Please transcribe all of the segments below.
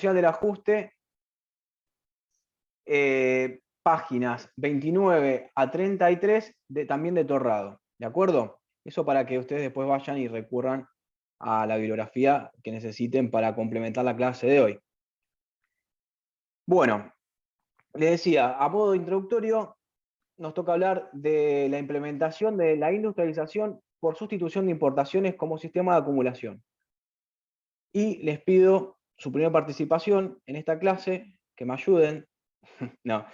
del ajuste, páginas 29 a 33 también de Torrado, ¿de acuerdo? Eso para que ustedes después vayan y recurran a la bibliografía que necesiten para complementar la clase de hoy. Bueno, les decía, a modo introductorio, nos toca hablar de la implementación de la industrialización por sustitución de importaciones como sistema de acumulación. Y les pido su primera participación en esta clase, que me ayuden. No. A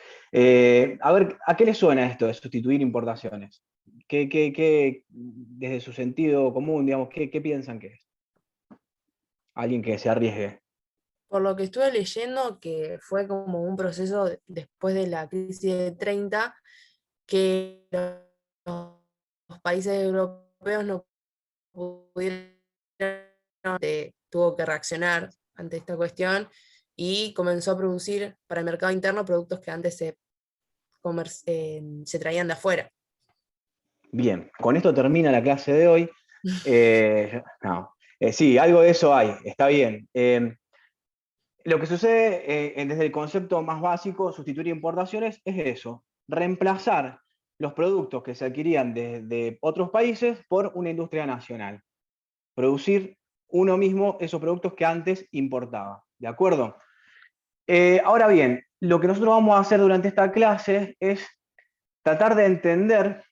ver, ¿a qué les suena esto de sustituir importaciones? Desde su sentido común, digamos, qué piensan que es? Alguien que se arriesgue. Por lo que estuve leyendo, que fue como un proceso después de la crisis de 30, que los países europeos no pudieron, tuvo que reaccionar ante esta cuestión y comenzó a producir para el mercado interno productos que antes se traían de afuera. Bien, con esto termina la clase de hoy. No, sí, algo de eso hay, está bien. Lo que sucede desde el concepto más básico, sustituir importaciones, es eso, reemplazar los productos que se adquirían de otros países por una industria nacional. Producir uno mismo esos productos que antes importaba. ¿De acuerdo? Ahora bien, lo que nosotros vamos a hacer durante esta clase es tratar de entender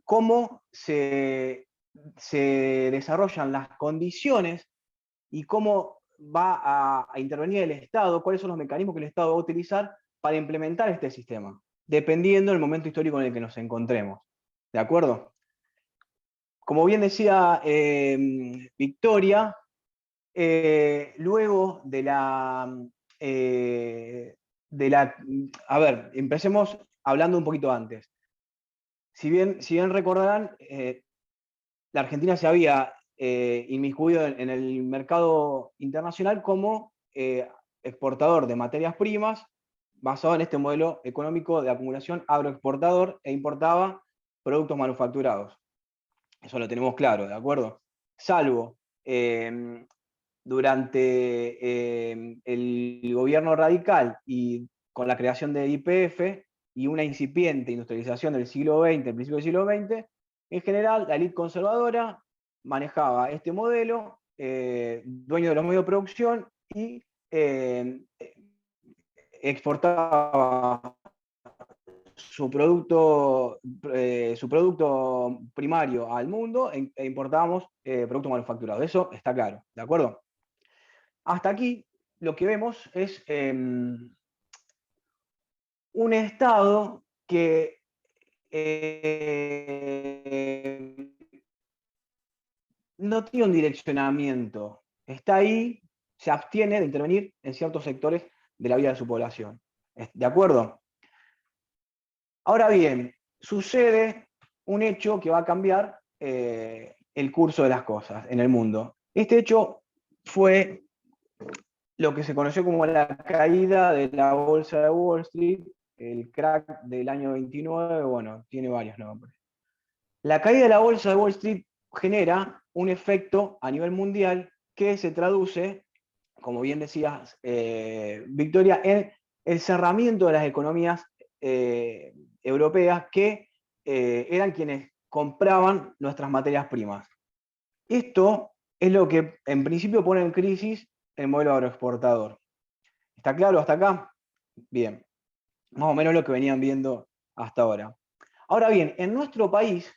cómo se desarrollan las condiciones y cómo va a intervenir el Estado, cuáles son los mecanismos que el Estado va a utilizar para implementar este sistema, dependiendo del momento histórico en el que nos encontremos. ¿De acuerdo? Como bien decía Victoria, luego de la... A ver, empecemos hablando un poquito antes. Si bien recordarán, la Argentina se había inmiscuido en el mercado internacional como exportador de materias primas, basado en este modelo económico de acumulación agroexportador, e importaba productos manufacturados. Eso lo tenemos claro, ¿de acuerdo? Salvo durante el gobierno radical y con la creación de YPF y una incipiente industrialización del siglo XX, el principio del siglo XX, en general la élite conservadora manejaba este modelo, dueño de los medios de producción, y exportaba su producto primario al mundo e importábamos productos manufacturados. Eso está claro, ¿de acuerdo? Hasta aquí lo que vemos es un Estado que no tiene un direccionamiento, está ahí, se abstiene de intervenir en ciertos sectores de la vida de su población. ¿De acuerdo? Ahora bien, sucede un hecho que va a cambiar el curso de las cosas en el mundo. Este hecho fue lo que se conoció como la caída de la bolsa de Wall Street, el crack del año 29, bueno, tiene varios nombres. La caída de la bolsa de Wall Street genera un efecto a nivel mundial que se traduce, como bien decías, Victoria, en el cerramiento de las economías europeas que eran quienes compraban nuestras materias primas. Esto es lo que en principio pone en crisis el modelo agroexportador. ¿Está claro hasta acá? Bien, más o menos lo que venían viendo hasta ahora. Ahora bien, en nuestro país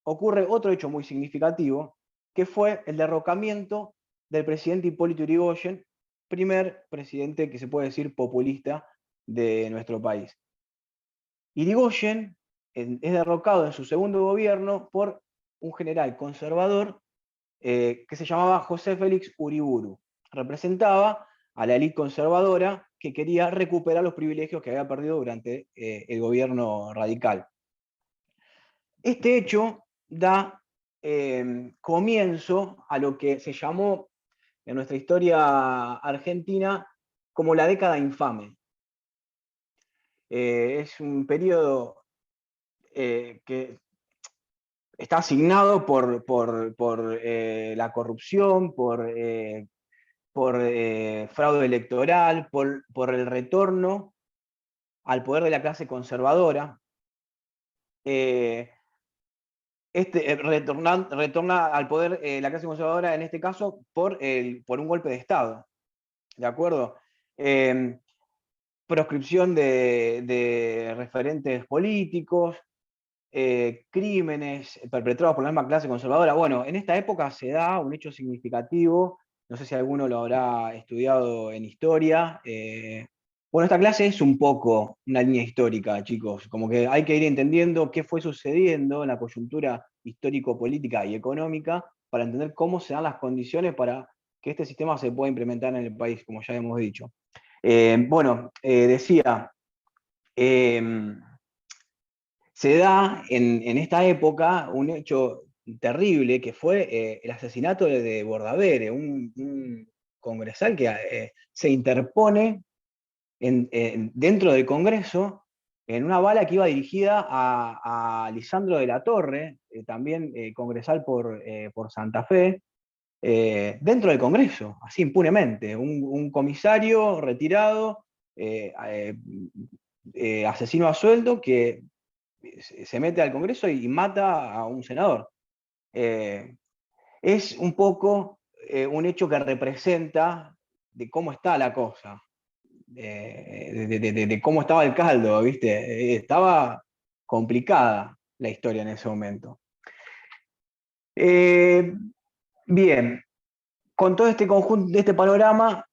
ocurre otro hecho muy significativo, que fue el derrocamiento del presidente Hipólito Yrigoyen, primer presidente que se puede decir populista de nuestro país. Yrigoyen es derrocado en su segundo gobierno por un general conservador que se llamaba José Félix Uriburu. Representaba a la élite conservadora que quería recuperar los privilegios que había perdido durante el gobierno radical. Este hecho da comienzo a lo que se llamó en nuestra historia argentina como la década infame. Es un periodo que está asignado por la corrupción, por por fraude electoral, por el retorno al poder de la clase conservadora. Retorna al poder la clase conservadora, en este caso, por un golpe de Estado. ¿De acuerdo? Proscripción de referentes políticos, crímenes perpetrados por la misma clase conservadora. Bueno, en esta época se da un hecho significativo, no sé si alguno lo habrá estudiado en historia. Bueno, esta clase es un poco una línea histórica, chicos, como que hay que ir entendiendo qué fue sucediendo en la coyuntura histórico-política y económica para entender cómo se dan las condiciones para que este sistema se pueda implementar en el país, como ya hemos dicho. Decía, se da en esta época un hecho terrible que fue el asesinato de Bordaberry, un congresal que se interpone dentro del Congreso en una bala que iba dirigida a Lisandro de la Torre, también congresal por Santa Fe, dentro del Congreso, así impunemente. Un comisario retirado, asesino a sueldo, que se mete al Congreso y mata a un senador. Es un poco un hecho que representa de cómo está la cosa, de cómo estaba el caldo, ¿viste? Estaba complicada la historia en ese momento. Bien, con todo este conjunto, de este panorama,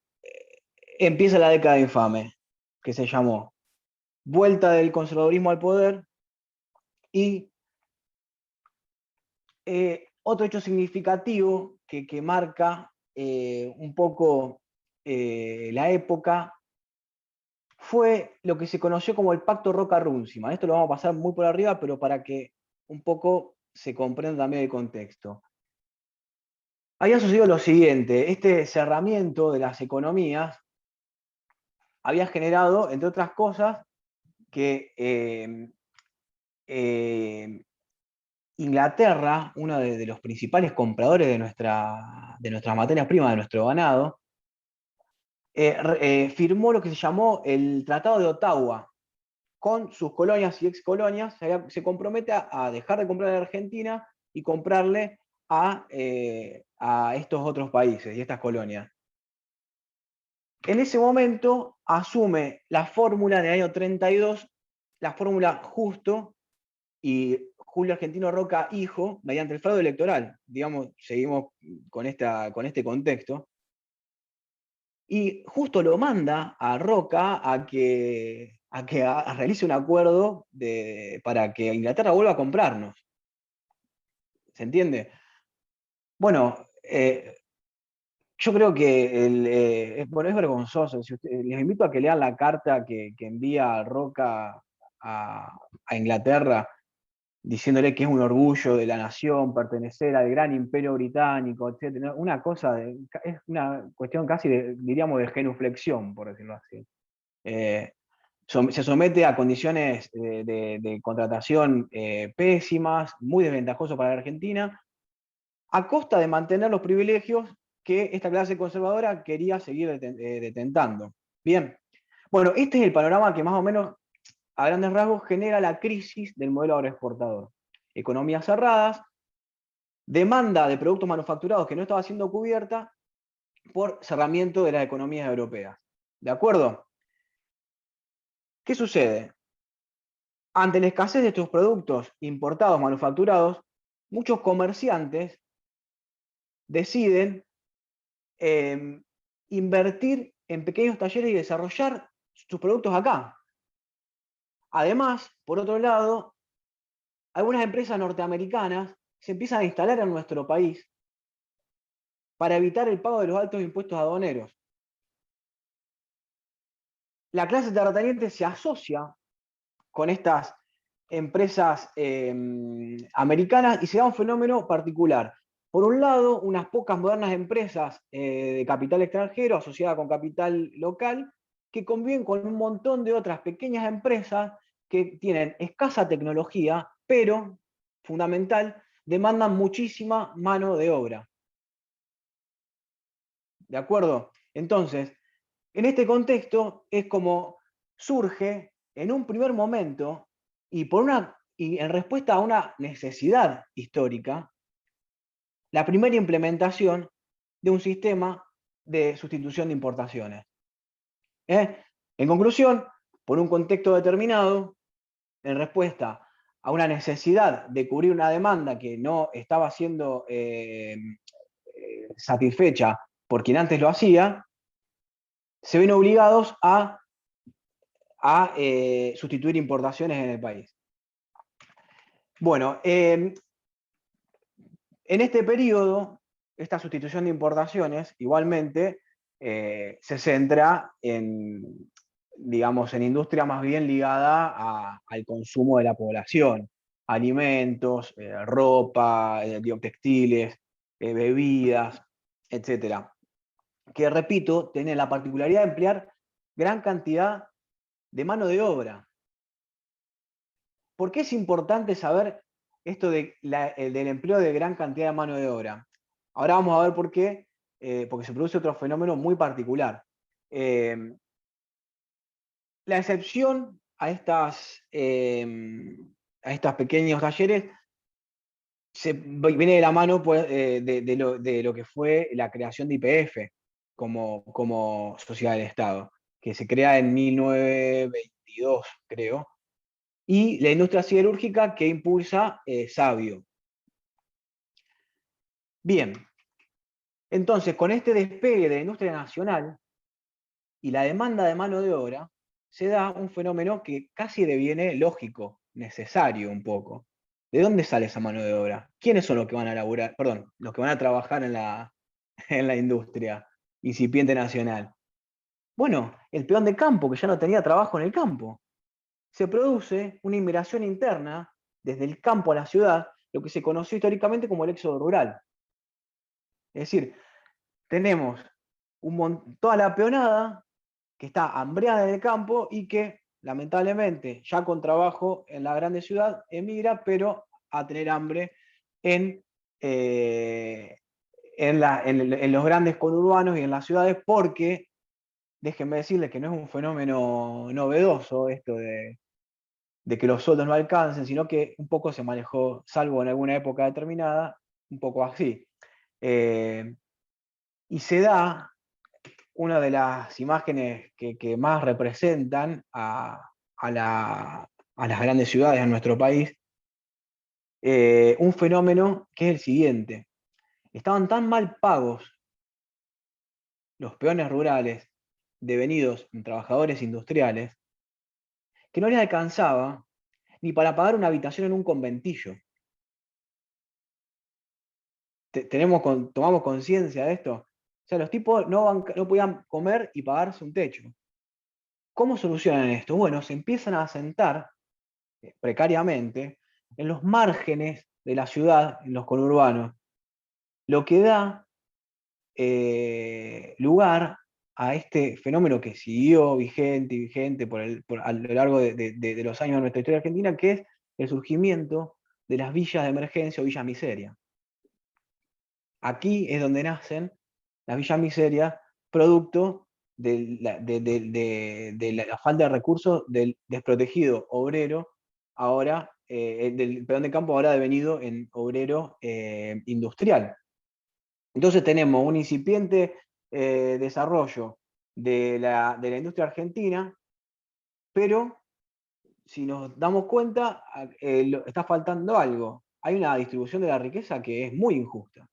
empieza la década infame, que se llamó Vuelta del conservadurismo al poder, y otro hecho significativo que marca un poco la época fue lo que se conoció como el Pacto Roca-Runciman. Esto lo vamos a pasar muy por arriba, pero para que un poco se comprenda también el contexto. Había sucedido lo siguiente: este cerramiento de las economías había generado, entre otras cosas, que Inglaterra, uno de los principales compradores de nuestras materias primas, de nuestro ganado, firmó lo que se llamó el Tratado de Ottawa con sus colonias y excolonias. Se compromete a dejar de comprarle a Argentina y comprarle a estos otros países y estas colonias. En ese momento asume la fórmula en el año 32, la fórmula Justo y Julio Argentino Roca hijo, mediante el fraude electoral. Digamos, seguimos con este contexto. Y Justo lo manda a Roca a que realice un acuerdo para que Inglaterra vuelva a comprarnos. ¿Se entiende? Bueno, yo creo que bueno, es vergonzoso. Les invito a que lean la carta que envía Roca a Inglaterra, diciéndole que es un orgullo de la nación pertenecer al gran imperio británico, etc. Una cosa, es una cuestión casi, diríamos, de genuflexión, por decirlo así. Se somete a condiciones de contratación pésimas, muy desventajoso para la Argentina, a costa de mantener los privilegios que esta clase conservadora quería seguir detentando. Bien, bueno, este es el panorama que más o menos, a grandes rasgos, genera la crisis del modelo agroexportador. Economías cerradas, demanda de productos manufacturados que no estaba siendo cubierta por cerramiento de las economías europeas. ¿De acuerdo? ¿Qué sucede? Ante la escasez de estos productos importados manufacturados, muchos comerciantes deciden invertir en pequeños talleres y desarrollar sus productos acá. Además, por otro lado, algunas empresas norteamericanas se empiezan a instalar en nuestro país para evitar el pago de los altos impuestos aduaneros. La clase terrateniente se asocia con estas empresas americanas y se da un fenómeno particular. Por un lado, unas pocas modernas empresas de capital extranjero asociadas con capital local que conviven con un montón de otras pequeñas empresas que tienen escasa tecnología, pero, fundamental, demandan muchísima mano de obra. ¿De acuerdo? Entonces, en este contexto es como surge en un primer momento y en respuesta a una necesidad histórica, la primera implementación de un sistema de sustitución de importaciones. En conclusión, por un contexto determinado, en respuesta a una necesidad de cubrir una demanda que no estaba siendo satisfecha por quien antes lo hacía, se ven obligados a sustituir importaciones en el país. Bueno, en este periodo, esta sustitución de importaciones igualmente se centra en, digamos, en industria más bien ligada al consumo de la población, alimentos, ropa, textiles, bebidas, etcétera, que repito, tiene la particularidad de emplear gran cantidad de mano de obra. ¿Por qué es importante saber esto del empleo de gran cantidad de mano de obra? Ahora vamos a ver por qué, porque se produce otro fenómeno muy particular. La excepción a estos pequeños talleres viene de la mano pues, de lo que fue la creación de YPF como sociedad del Estado, que se crea en 1922, creo, y la industria siderúrgica que impulsa Sabio. Bien, entonces con este despegue de la industria nacional y la demanda de mano de obra, se da un fenómeno que casi deviene lógico, necesario un poco. ¿De dónde sale esa mano de obra? ¿Quiénes son los que van a laburar, perdón, los que van a trabajar en la industria incipiente nacional? Bueno, el peón de campo que ya no tenía trabajo en el campo. Se produce una inmigración interna desde el campo a la ciudad, lo que se conoció históricamente como el éxodo rural. Es decir, tenemos toda la peonada que está hambreada en el campo y que lamentablemente ya con trabajo en la grande ciudad emigra, pero a tener hambre en, eh, en los grandes conurbanos y en las ciudades, porque déjenme decirles que no es un fenómeno novedoso esto de que los sueldos no alcancen, sino que un poco se manejó, salvo en alguna época determinada, un poco así. Y se da una de las imágenes que más representan a las grandes ciudades en nuestro país, un fenómeno que es el siguiente. Estaban tan mal pagos los peones rurales devenidos en trabajadores industriales que no les alcanzaba ni para pagar una habitación en un conventillo. Tomamos conciencia de esto. O sea, los tipos no podían comer y pagarse un techo. ¿Cómo solucionan esto? Bueno, se empiezan a asentar precariamente en los márgenes de la ciudad, en los conurbanos, lo que da lugar a este fenómeno que siguió vigente y vigente a lo largo de los años de nuestra historia argentina, que es el surgimiento de las villas de emergencia o villas miseria. Aquí es donde nacen las villas miseria, producto de la falta de recursos del desprotegido obrero, ahora, del peón de campo ahora devenido en obrero industrial. Entonces tenemos un incipiente desarrollo de la industria argentina, pero si nos damos cuenta, está faltando algo. Hay una distribución de la riqueza que es muy injusta,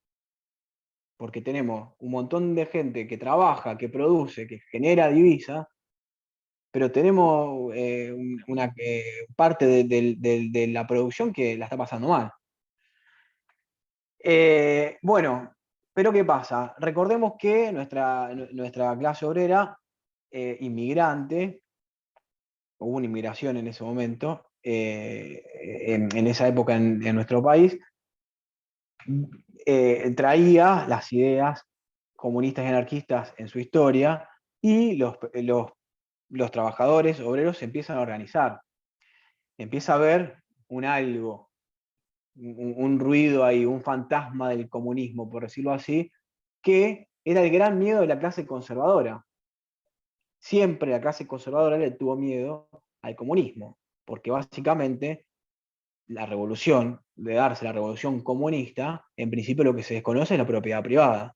porque tenemos un montón de gente que trabaja, que produce, que genera divisa, pero tenemos una parte de la producción que la está pasando mal. Bueno, pero ¿qué pasa? Recordemos que nuestra clase obrera inmigrante, hubo una inmigración en ese momento, en esa época en nuestro país, traía las ideas comunistas y anarquistas en su historia y los trabajadores obreros se empiezan a organizar. Empieza a haber un algo, un ruido ahí, un fantasma del comunismo, por decirlo así, que era el gran miedo de la clase conservadora. Siempre la clase conservadora le tuvo miedo al comunismo, porque básicamente la revolución, de darse la revolución comunista, en principio lo que se desconoce es la propiedad privada.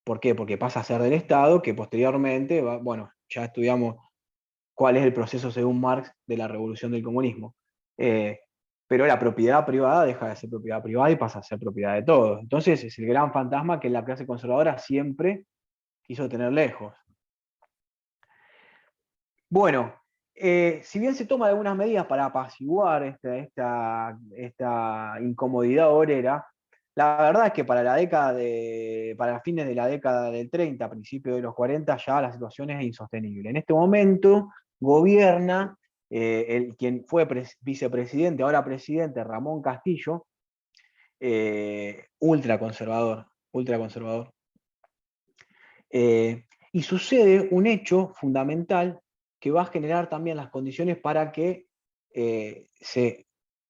¿Por qué? Porque pasa a ser del Estado, que posteriormente, bueno, ya estudiamos cuál es el proceso según Marx de la revolución del comunismo. Pero la propiedad privada deja de ser propiedad privada y pasa a ser propiedad de todos. Entonces es el gran fantasma que la clase conservadora siempre quiso tener lejos. Bueno, si bien se toma algunas medidas para apaciguar esta incomodidad obrera, la verdad es que para fines de la década del 30, principios de los 40, ya la situación es insostenible. En este momento gobierna quien fue vicepresidente, ahora presidente, Ramón Castillo, ultraconservador, ultraconservador. Y sucede un hecho fundamental que va a generar también las condiciones para que se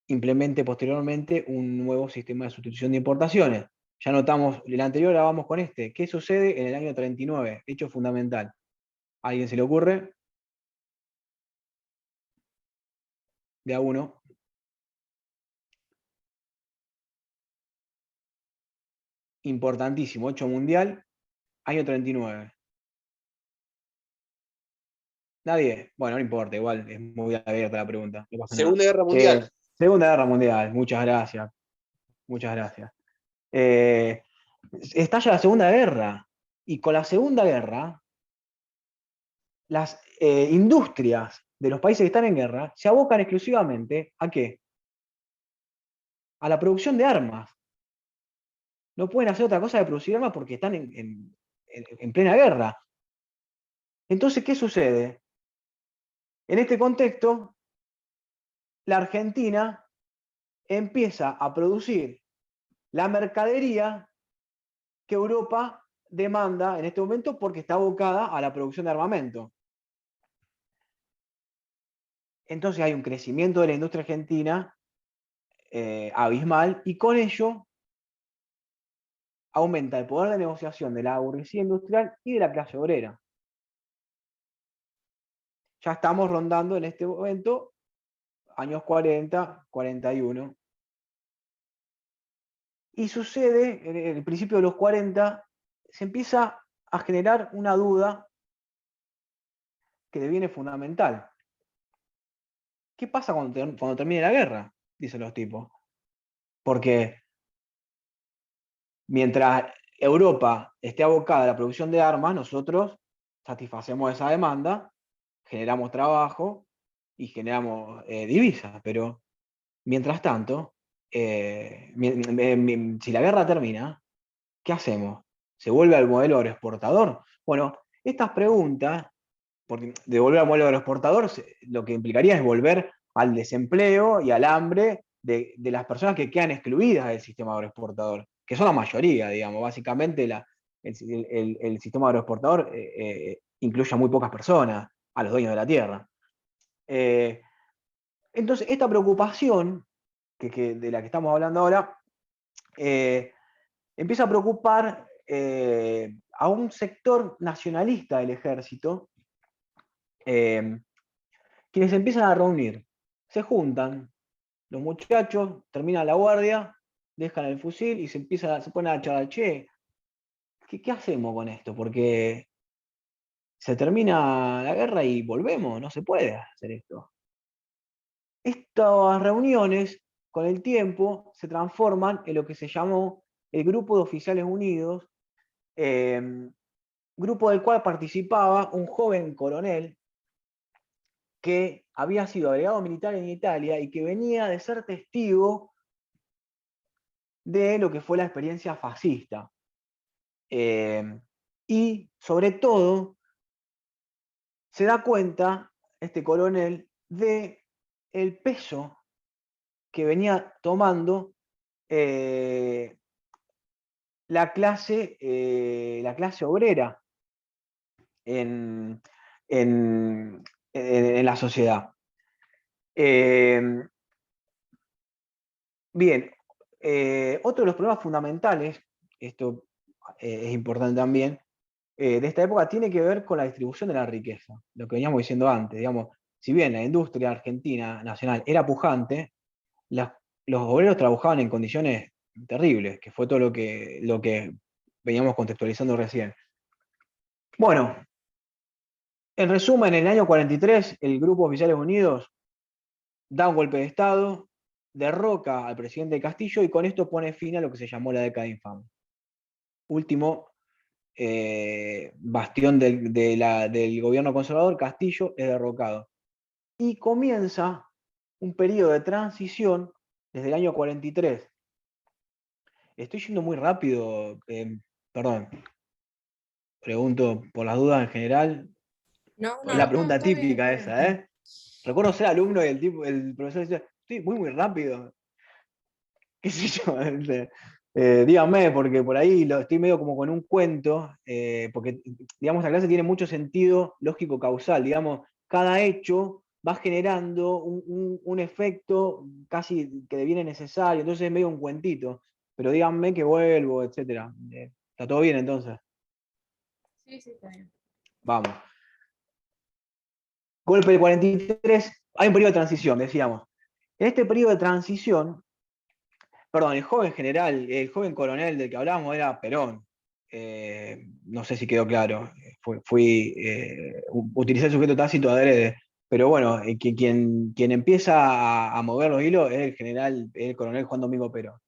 implemente posteriormente un nuevo sistema de sustitución de importaciones. Ya notamos, el anterior ahora vamos con este. ¿Qué sucede en el año 39? Hecho fundamental. ¿A alguien se le ocurre? De a uno. Importantísimo, hecho mundial, año 39. ¿Nadie? Bueno, no importa, igual es muy abierta la pregunta, no pasa nada. Segunda Guerra Mundial. Segunda Guerra Mundial, muchas gracias. Muchas gracias. Eh, Estalla la Segunda Guerra, y con la Segunda Guerra, las industrias de los países que están en guerra se abocan exclusivamente ¿a qué? A la producción de armas. No pueden hacer otra cosa que producir armas porque están en plena guerra. Entonces, ¿qué sucede? En este contexto, la Argentina empieza a producir la mercadería que Europa demanda en este momento porque está abocada a la producción de armamento. Entonces hay un crecimiento de la industria argentina abismal, y con ello aumenta el poder de negociación de la burguesía industrial y de la clase obrera. Ya estamos rondando en este momento años 40, 41. Y sucede, en el principio de los 40, se empieza a generar una duda que deviene fundamental. ¿Qué pasa cuando termine la guerra? Dicen los tipos. Porque mientras Europa esté abocada a la producción de armas, nosotros satisfacemos esa demanda, generamos trabajo y generamos divisas. Pero mientras tanto, si la guerra termina, ¿qué hacemos? ¿Se vuelve al modelo agroexportador? Bueno, estas preguntas, porque de volver al modelo agroexportador, lo que implicaría es volver al desempleo y al hambre de las personas que quedan excluidas del sistema agroexportador, que son la mayoría, digamos. Básicamente el sistema agroexportador incluye a muy pocas personas, a los dueños de la tierra. Entonces, esta preocupación de la que estamos hablando ahora, empieza a preocupar a un sector nacionalista del ejército, quienes empiezan a reunir. Se juntan, los muchachos terminan la guardia, dejan el fusil y se ponen a charlar, che, ¿qué hacemos con esto? Porque se termina la guerra y volvemos, no se puede hacer esto. Estas reuniones, con el tiempo, se transforman en lo que se llamó el Grupo de Oficiales Unidos, grupo del cual participaba un joven coronel que había sido agregado militar en Italia y que venía de ser testigo de lo que fue la experiencia fascista. Y sobre todo, se da cuenta este coronel de el peso que venía tomando la clase obrera en, en la sociedad. Bien, otro de los problemas fundamentales, esto es importante también, de esta época tiene que ver con la distribución de la riqueza, lo que veníamos diciendo antes, digamos, si bien la industria argentina nacional era pujante, las- los obreros trabajaban en condiciones terribles, que fue todo lo que veníamos contextualizando recién. Bueno, en resumen, en el año 43, el Grupo Oficiales Unidos da un golpe de Estado, derroca al presidente Castillo y con esto pone fin a lo que se llamó la década infame. Último bastión del gobierno conservador, Castillo es derrocado. Y comienza un periodo de transición desde el año 43. Estoy yendo muy rápido, perdón, pregunto por las dudas en general. No, Es la no, no, pregunta está bien, típica está bien. esa, ¿eh? Recuerdo ser alumno y el profesor decía, estoy muy rápido. ¿Qué sé yo? Díganme, porque por ahí estoy medio como con un cuento, porque, digamos, la clase tiene mucho sentido lógico-causal, digamos, cada hecho va generando un efecto casi que deviene necesario, entonces es medio un cuentito, pero díganme que vuelvo, etcétera. ¿Está todo bien entonces? Sí, sí, está bien. Vamos. Golpe del 43, hay un periodo de transición, decíamos. En este periodo de transición, perdón, el joven general, el joven coronel del que hablábamos era Perón. No sé si quedó claro. Utilicé el sujeto tácito adrede. Pero bueno, quien empieza a mover los hilos es el general, el coronel Juan Domingo Perón.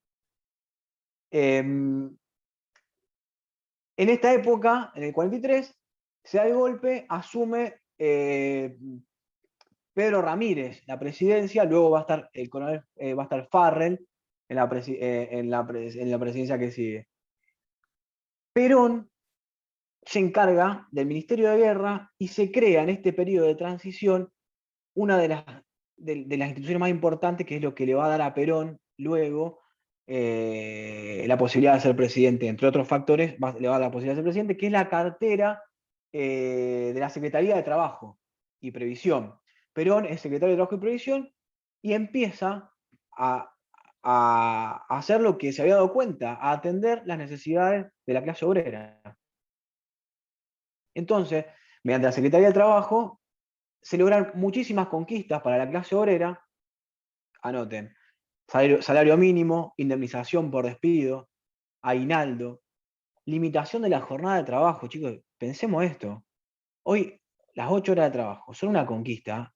En esta época, en el 43, se da el golpe, asume Pedro Ramírez la presidencia, luego va a estar el coronel, va a estar Farrell en la presidencia que sigue. Perón se encarga del Ministerio de Guerra y se crea en este periodo de transición una de las instituciones más importantes, que es lo que le va a dar a Perón luego la posibilidad de ser presidente, entre otros factores, le va a dar la posibilidad de ser presidente, que es la cartera de la Secretaría de Trabajo y Previsión. Perón es secretario de Trabajo y Previsión y empieza a, a hacer lo que se había dado cuenta, a atender las necesidades de la clase obrera. Entonces, mediante la Secretaría de Trabajo, se logran muchísimas conquistas para la clase obrera. Anoten, salario mínimo, indemnización por despido, aguinaldo, limitación de la jornada de trabajo. Chicos, pensemos esto. Hoy las 8 horas de trabajo son una conquista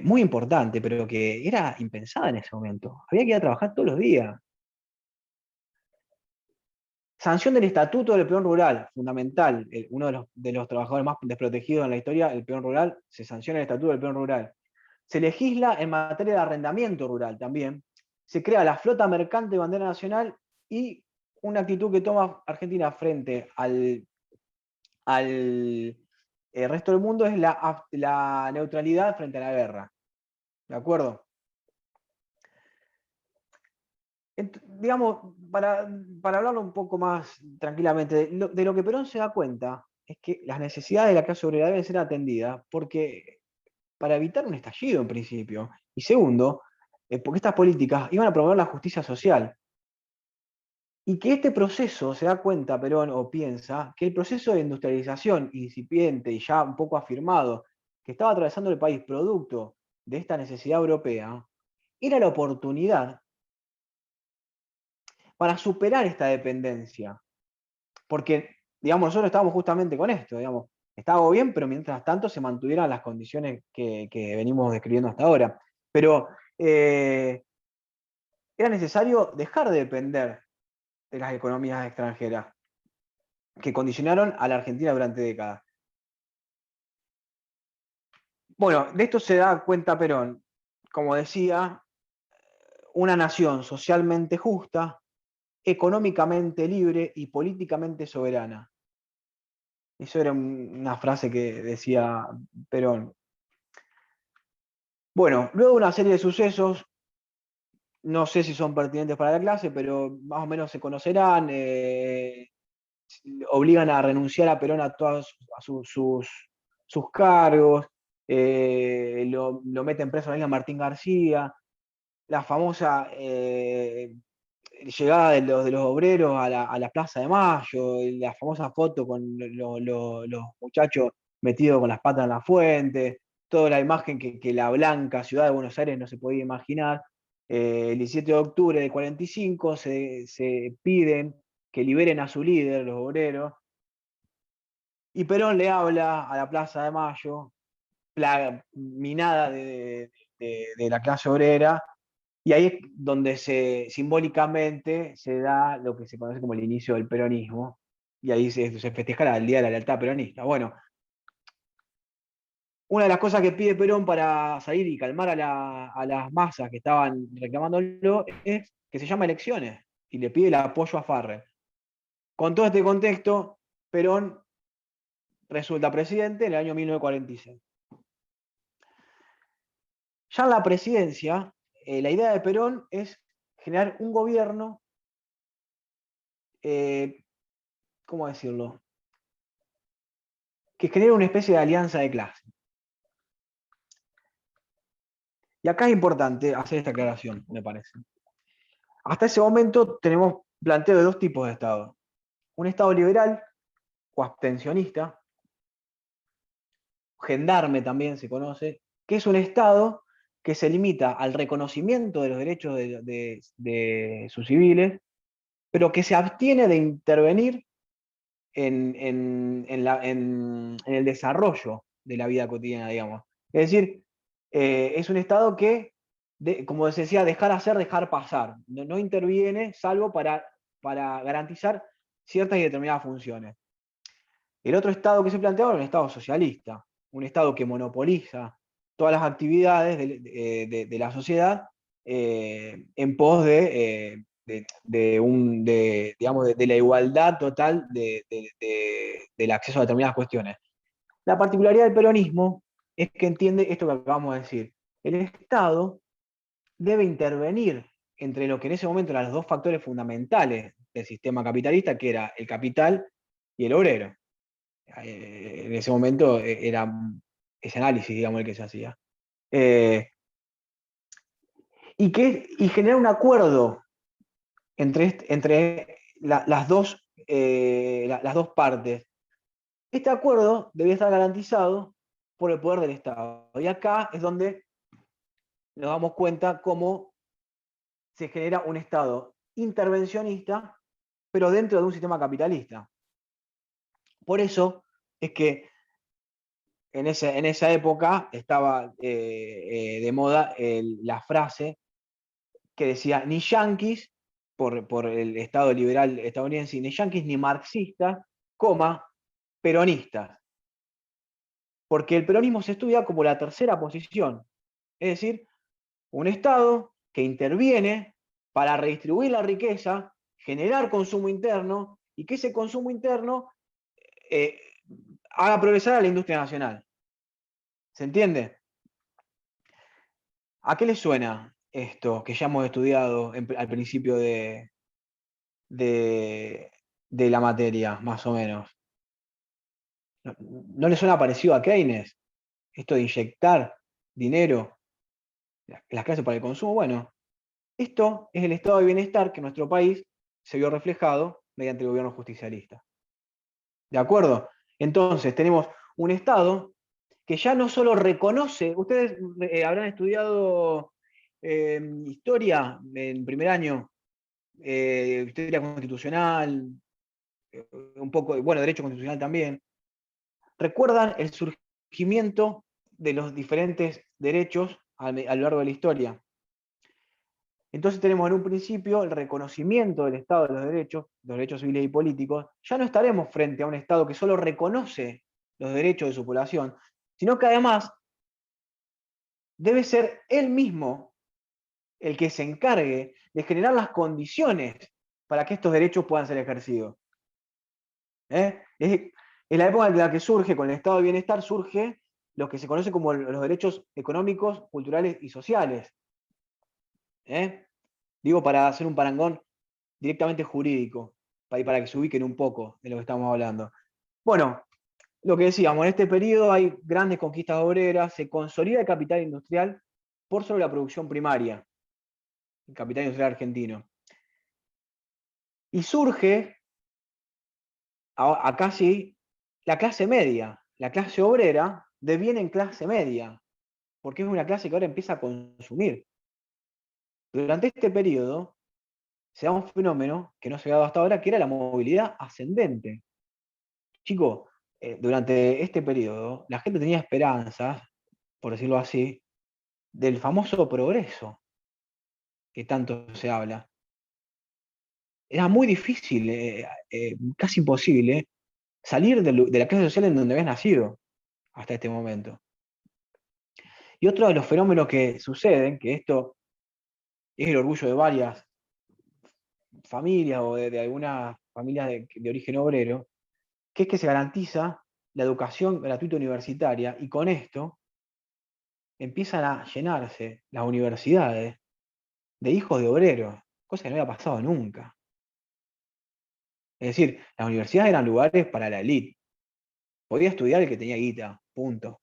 muy importante, pero que era impensada en ese momento. Había que ir a trabajar todos los días. Sanción del Estatuto del Peón Rural, fundamental. Uno de los trabajadores más desprotegidos en la historia, el peón rural, se sanciona el Estatuto del Peón Rural. Se legisla en materia de arrendamiento rural también. Se crea la flota mercante de bandera nacional y una actitud que toma Argentina frente al resto del mundo es la neutralidad frente a la guerra. ¿De acuerdo? Digamos, para hablarlo un poco más tranquilamente, de lo que Perón se da cuenta es que las necesidades de la clase obrera deben ser atendidas porque para evitar un estallido en principio, y segundo, porque estas políticas iban a promover la justicia social, y que este proceso, se da cuenta Perón o piensa, que el proceso de industrialización incipiente y ya un poco afirmado que estaba atravesando el país producto de esta necesidad europea, era la oportunidad para superar esta dependencia. Porque, digamos, nosotros estábamos justamente con esto, digamos, estaba bien, pero mientras tanto se mantuvieran las condiciones que venimos describiendo hasta ahora. Pero era necesario dejar de depender de las economías extranjeras que condicionaron a la Argentina durante décadas. Bueno, de esto se da cuenta Perón, como decía, una nación socialmente justa, económicamente libre y políticamente soberana. Eso era una frase que decía Perón. Bueno, luego de una serie de sucesos, no sé si son pertinentes para la clase, pero más o menos se conocerán, obligan a renunciar a Perón a todos sus cargos, lo meten preso en la isla Martín García, la famosa llegada de los obreros a la Plaza de Mayo, la famosa foto con los muchachos metidos con las patas en la fuente, toda la imagen que la blanca ciudad de Buenos Aires no se podía imaginar. El 17 de octubre del 45 se piden que liberen a su líder, los obreros, y Perón le habla a la Plaza de Mayo, minada de la clase obrera, y ahí es donde simbólicamente se da lo que se conoce como el inicio del peronismo, y ahí se festeja el Día de la Lealtad Peronista. Bueno, una de las cosas que pide Perón para salir y calmar a las masas que estaban reclamándolo es que se llama elecciones, y le pide el apoyo a Farrer. Con todo este contexto, Perón resulta presidente en el año 1946. Ya en la presidencia, la idea de Perón es generar un gobierno, ¿cómo decirlo? Que genere una especie de alianza de clase. Y acá es importante hacer esta aclaración, me parece. Hasta ese momento tenemos planteo de dos tipos de Estado. Un Estado liberal o abstencionista, gendarme también se conoce, que es un Estado que se limita al reconocimiento de los derechos de sus civiles, pero que se abstiene de intervenir en el desarrollo de la vida cotidiana, digamos. Es decir, es un Estado que, como se decía, dejar hacer, dejar pasar. No interviene salvo para garantizar ciertas y determinadas funciones. El otro Estado que se planteaba era un Estado socialista, un Estado que monopoliza todas las actividades de la sociedad en pos digamos, de la igualdad total del acceso a determinadas cuestiones. La particularidad del peronismo es que entiende esto que acabamos de decir. El Estado debe intervenir entre lo que en ese momento eran los dos factores fundamentales del sistema capitalista, que era el capital y el obrero. En ese momento era ese análisis, digamos, el que se hacía. Eh, y generar un acuerdo entre las dos partes. Este acuerdo debía estar garantizado por el poder del Estado. Y acá es donde nos damos cuenta cómo se genera un Estado intervencionista, pero dentro de un sistema capitalista. Por eso es que en esa época estaba de moda la frase que decía ni yanquis, por el Estado liberal estadounidense, ni yanquis ni marxistas, coma, peronistas. Porque el peronismo se estudia como la tercera posición, es decir, un Estado que interviene para redistribuir la riqueza, generar consumo interno y que ese consumo interno eh, haga progresar a la industria nacional. ¿Se entiende? ¿A qué le suena esto que ya hemos estudiado al principio de, de la materia, más o menos? ¿No le suena parecido a Keynes? Esto de inyectar dinero en las clases para el consumo. Bueno, esto es el estado de bienestar que en nuestro país se vio reflejado mediante el gobierno justicialista. ¿De acuerdo? Entonces, tenemos un Estado que ya no solo reconoce, ustedes habrán estudiado historia en primer año, historia constitucional, un poco, bueno, derecho constitucional también. ¿Recuerdan el surgimiento de los diferentes derechos a lo largo de la historia? Entonces tenemos en un principio el reconocimiento del Estado de los derechos civiles y políticos. Ya no estaremos frente a un Estado que solo reconoce los derechos de su población, sino que además debe ser él mismo el que se encargue de generar las condiciones para que estos derechos puedan ser ejercidos. En la época en la que surge, con el estado de bienestar, surge lo que se conoce como los derechos económicos, culturales y sociales. Digo, para hacer un parangón directamente jurídico, para que se ubiquen un poco de lo que estamos hablando. Bueno, lo que decíamos, en este periodo hay grandes conquistas obreras, se consolida el capital industrial por sobre la producción primaria, el capital industrial argentino. Y surge, acá sí, la clase media, la clase obrera deviene en clase media, porque es una clase que ahora empieza a consumir. Durante este periodo se da un fenómeno que no se había dado hasta ahora, que era la movilidad ascendente. Chicos, durante este periodo la gente tenía esperanzas, por decirlo así, del famoso progreso que tanto se habla. Era muy difícil, casi imposible, salir de la clase social en donde habías nacido hasta este momento. Y otro de los fenómenos que suceden, que esto es el orgullo de varias familias o de algunas familias de origen obrero, que es que se garantiza la educación gratuita universitaria y con esto empiezan a llenarse las universidades de hijos de obreros, cosa que no había pasado nunca. Es decir, las universidades eran lugares para la élite. Podía estudiar el que tenía guita, punto.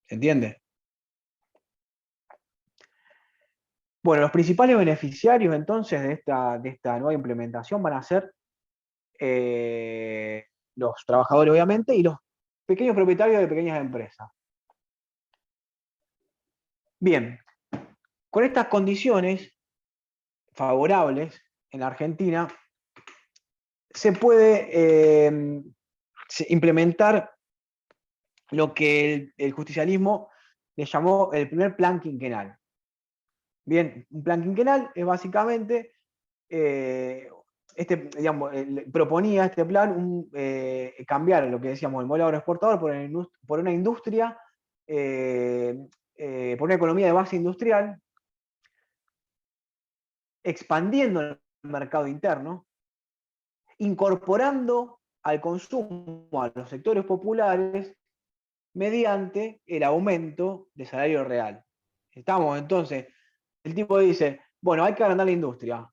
¿Se entiende? Bueno, los principales beneficiarios entonces de esta nueva implementación van a ser los trabajadores, obviamente, y los pequeños propietarios de pequeñas empresas. Bien, con estas condiciones favorables en la Argentina, se puede implementar lo que el justicialismo le llamó el primer plan quinquenal. Bien, un plan quinquenal es básicamente, digamos, proponía este plan cambiar lo que decíamos el modelo agroexportador por una industria, por una economía de base industrial, expandiendo el mercado interno, incorporando al consumo a los sectores populares mediante el aumento de salario real. Estamos entonces, el tipo dice, bueno, hay que agrandar la industria.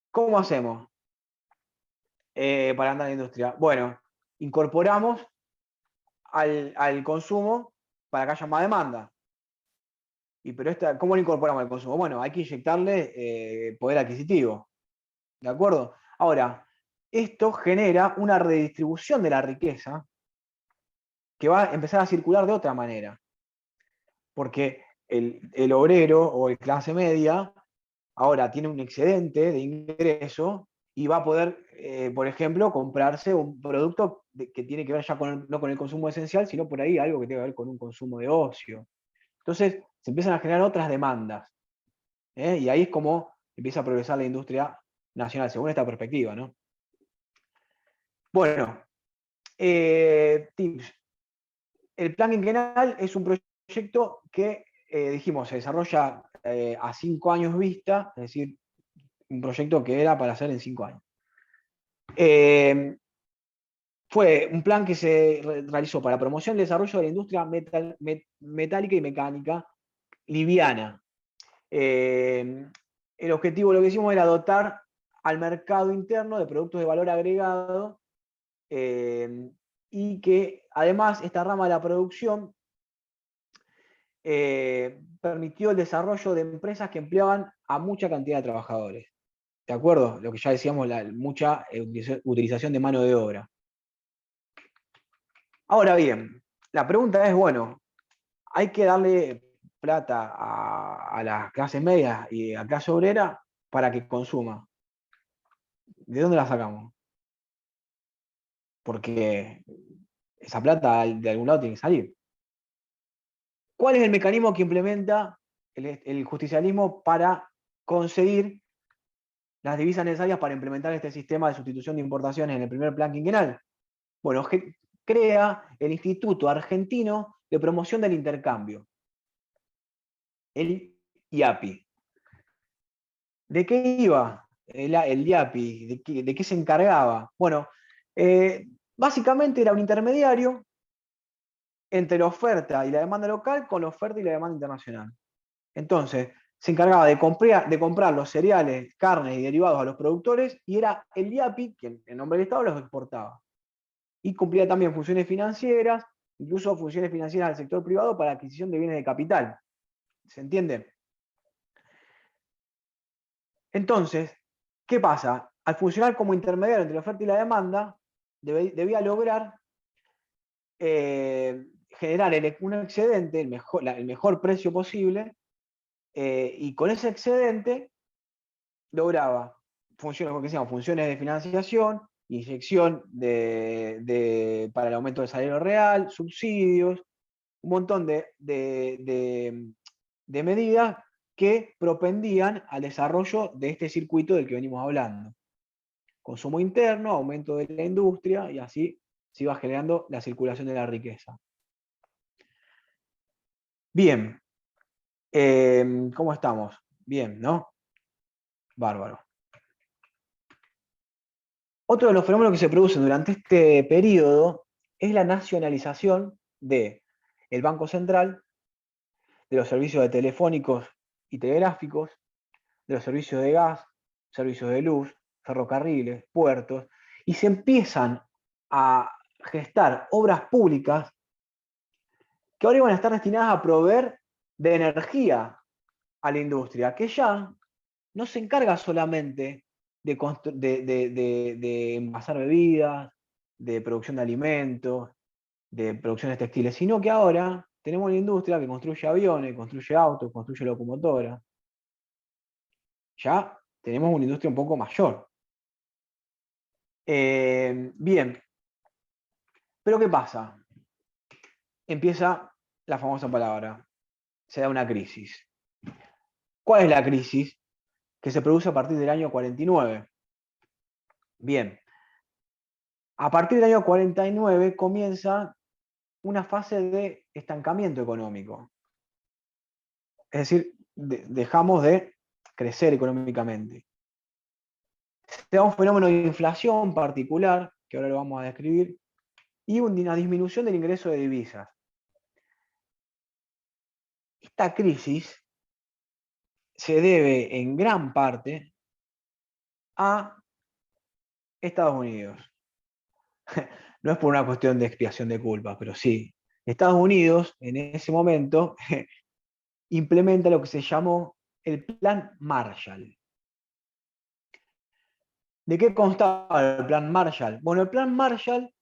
¿Cómo hacemos para agrandar la industria? Bueno, incorporamos al consumo para que haya más demanda. Pero ¿cómo lo incorporamos al consumo? Bueno, hay que inyectarle poder adquisitivo. ¿De acuerdo? Ahora, esto genera una redistribución de la riqueza que va a empezar a circular de otra manera. Porque el obrero o el clase media ahora tiene un excedente de ingreso y va a poder, por ejemplo, comprarse un producto que tiene que ver ya no con el consumo esencial, sino por ahí algo que tiene que ver con un consumo de ocio. Entonces, se empiezan a generar otras demandas. Y ahí es como empieza a progresar la industria nacional, según esta perspectiva, ¿no? Bueno, tips. El plan quinquenal es un proyecto que, dijimos, se desarrolla a 5 años vista, es decir, un proyecto que era para hacer en 5 años. Fue un plan que se realizó para promoción y desarrollo de la industria metálica y mecánica liviana. El objetivo, lo que hicimos era dotar al mercado interno de productos de valor agregado y que además esta rama de la producción permitió el desarrollo de empresas que empleaban a mucha cantidad de trabajadores. ¿De acuerdo? Lo que ya decíamos, mucha utilización de mano de obra. Ahora bien, la pregunta es, bueno, ¿hay que darle plata a las clases medias y a la clase obrera para que consuma? ¿De dónde la sacamos? Porque esa plata de algún lado tiene que salir. ¿Cuál es el mecanismo que implementa el justicialismo para conseguir las divisas necesarias para implementar este sistema de sustitución de importaciones en el primer plan quinquenal? Bueno, crea el Instituto Argentino de Promoción del Intercambio, el IAPI. ¿De qué iba el IAPI? ¿De qué se encargaba? Bueno, básicamente era un intermediario entre la oferta y la demanda local con la oferta y la demanda internacional. Entonces, se encargaba de comprar los cereales, carnes y derivados a los productores y era el IAPI quien, en nombre del Estado, los exportaba. Y cumplía también funciones financieras, incluso funciones financieras del sector privado para adquisición de bienes de capital. ¿Se entiende? Entonces, ¿qué pasa? al funcionar como intermediario entre la oferta y la demanda, debía lograr generar un excedente, el mejor precio posible, y con ese excedente lograba funciones, lo que se llaman funciones de financiación, inyección para el aumento del salario real, subsidios, un montón de medidas que propendían al desarrollo de este circuito del que venimos hablando. Consumo interno, aumento de la industria, y así se iba generando la circulación de la riqueza. Bien, ¿cómo estamos? Bien, ¿no? Bárbaro. Otro de los fenómenos que se producen durante este periodo es la nacionalización del Banco Central, de los servicios de telefónicos y telegráficos, de los servicios de gas, servicios de luz, ferrocarriles, puertos, y se empiezan a gestar obras públicas que ahora iban a estar destinadas a proveer de energía a la industria, que ya no se encarga solamente de envasar bebidas, de producción de alimentos, de producciones textiles, sino que ahora tenemos una industria que construye aviones, construye autos, construye locomotoras. Ya tenemos una industria un poco mayor. Bien, pero ¿qué pasa? Empieza la famosa palabra, se da una crisis. ¿Cuál es la crisis? Que se produce a partir del año 49. Bien, a partir del año 49 comienza una fase de estancamiento económico. Es decir, dejamos de crecer económicamente. Se da un fenómeno de inflación particular, que ahora lo vamos a describir, y una disminución del ingreso de divisas. Esta crisis se debe en gran parte a Estados Unidos. No es por una cuestión de expiación de culpas, pero sí. Estados Unidos, en ese momento, implementa lo que se llamó el Plan Marshall. ¿De qué constaba el Plan Marshall? Bueno, el Plan Marshall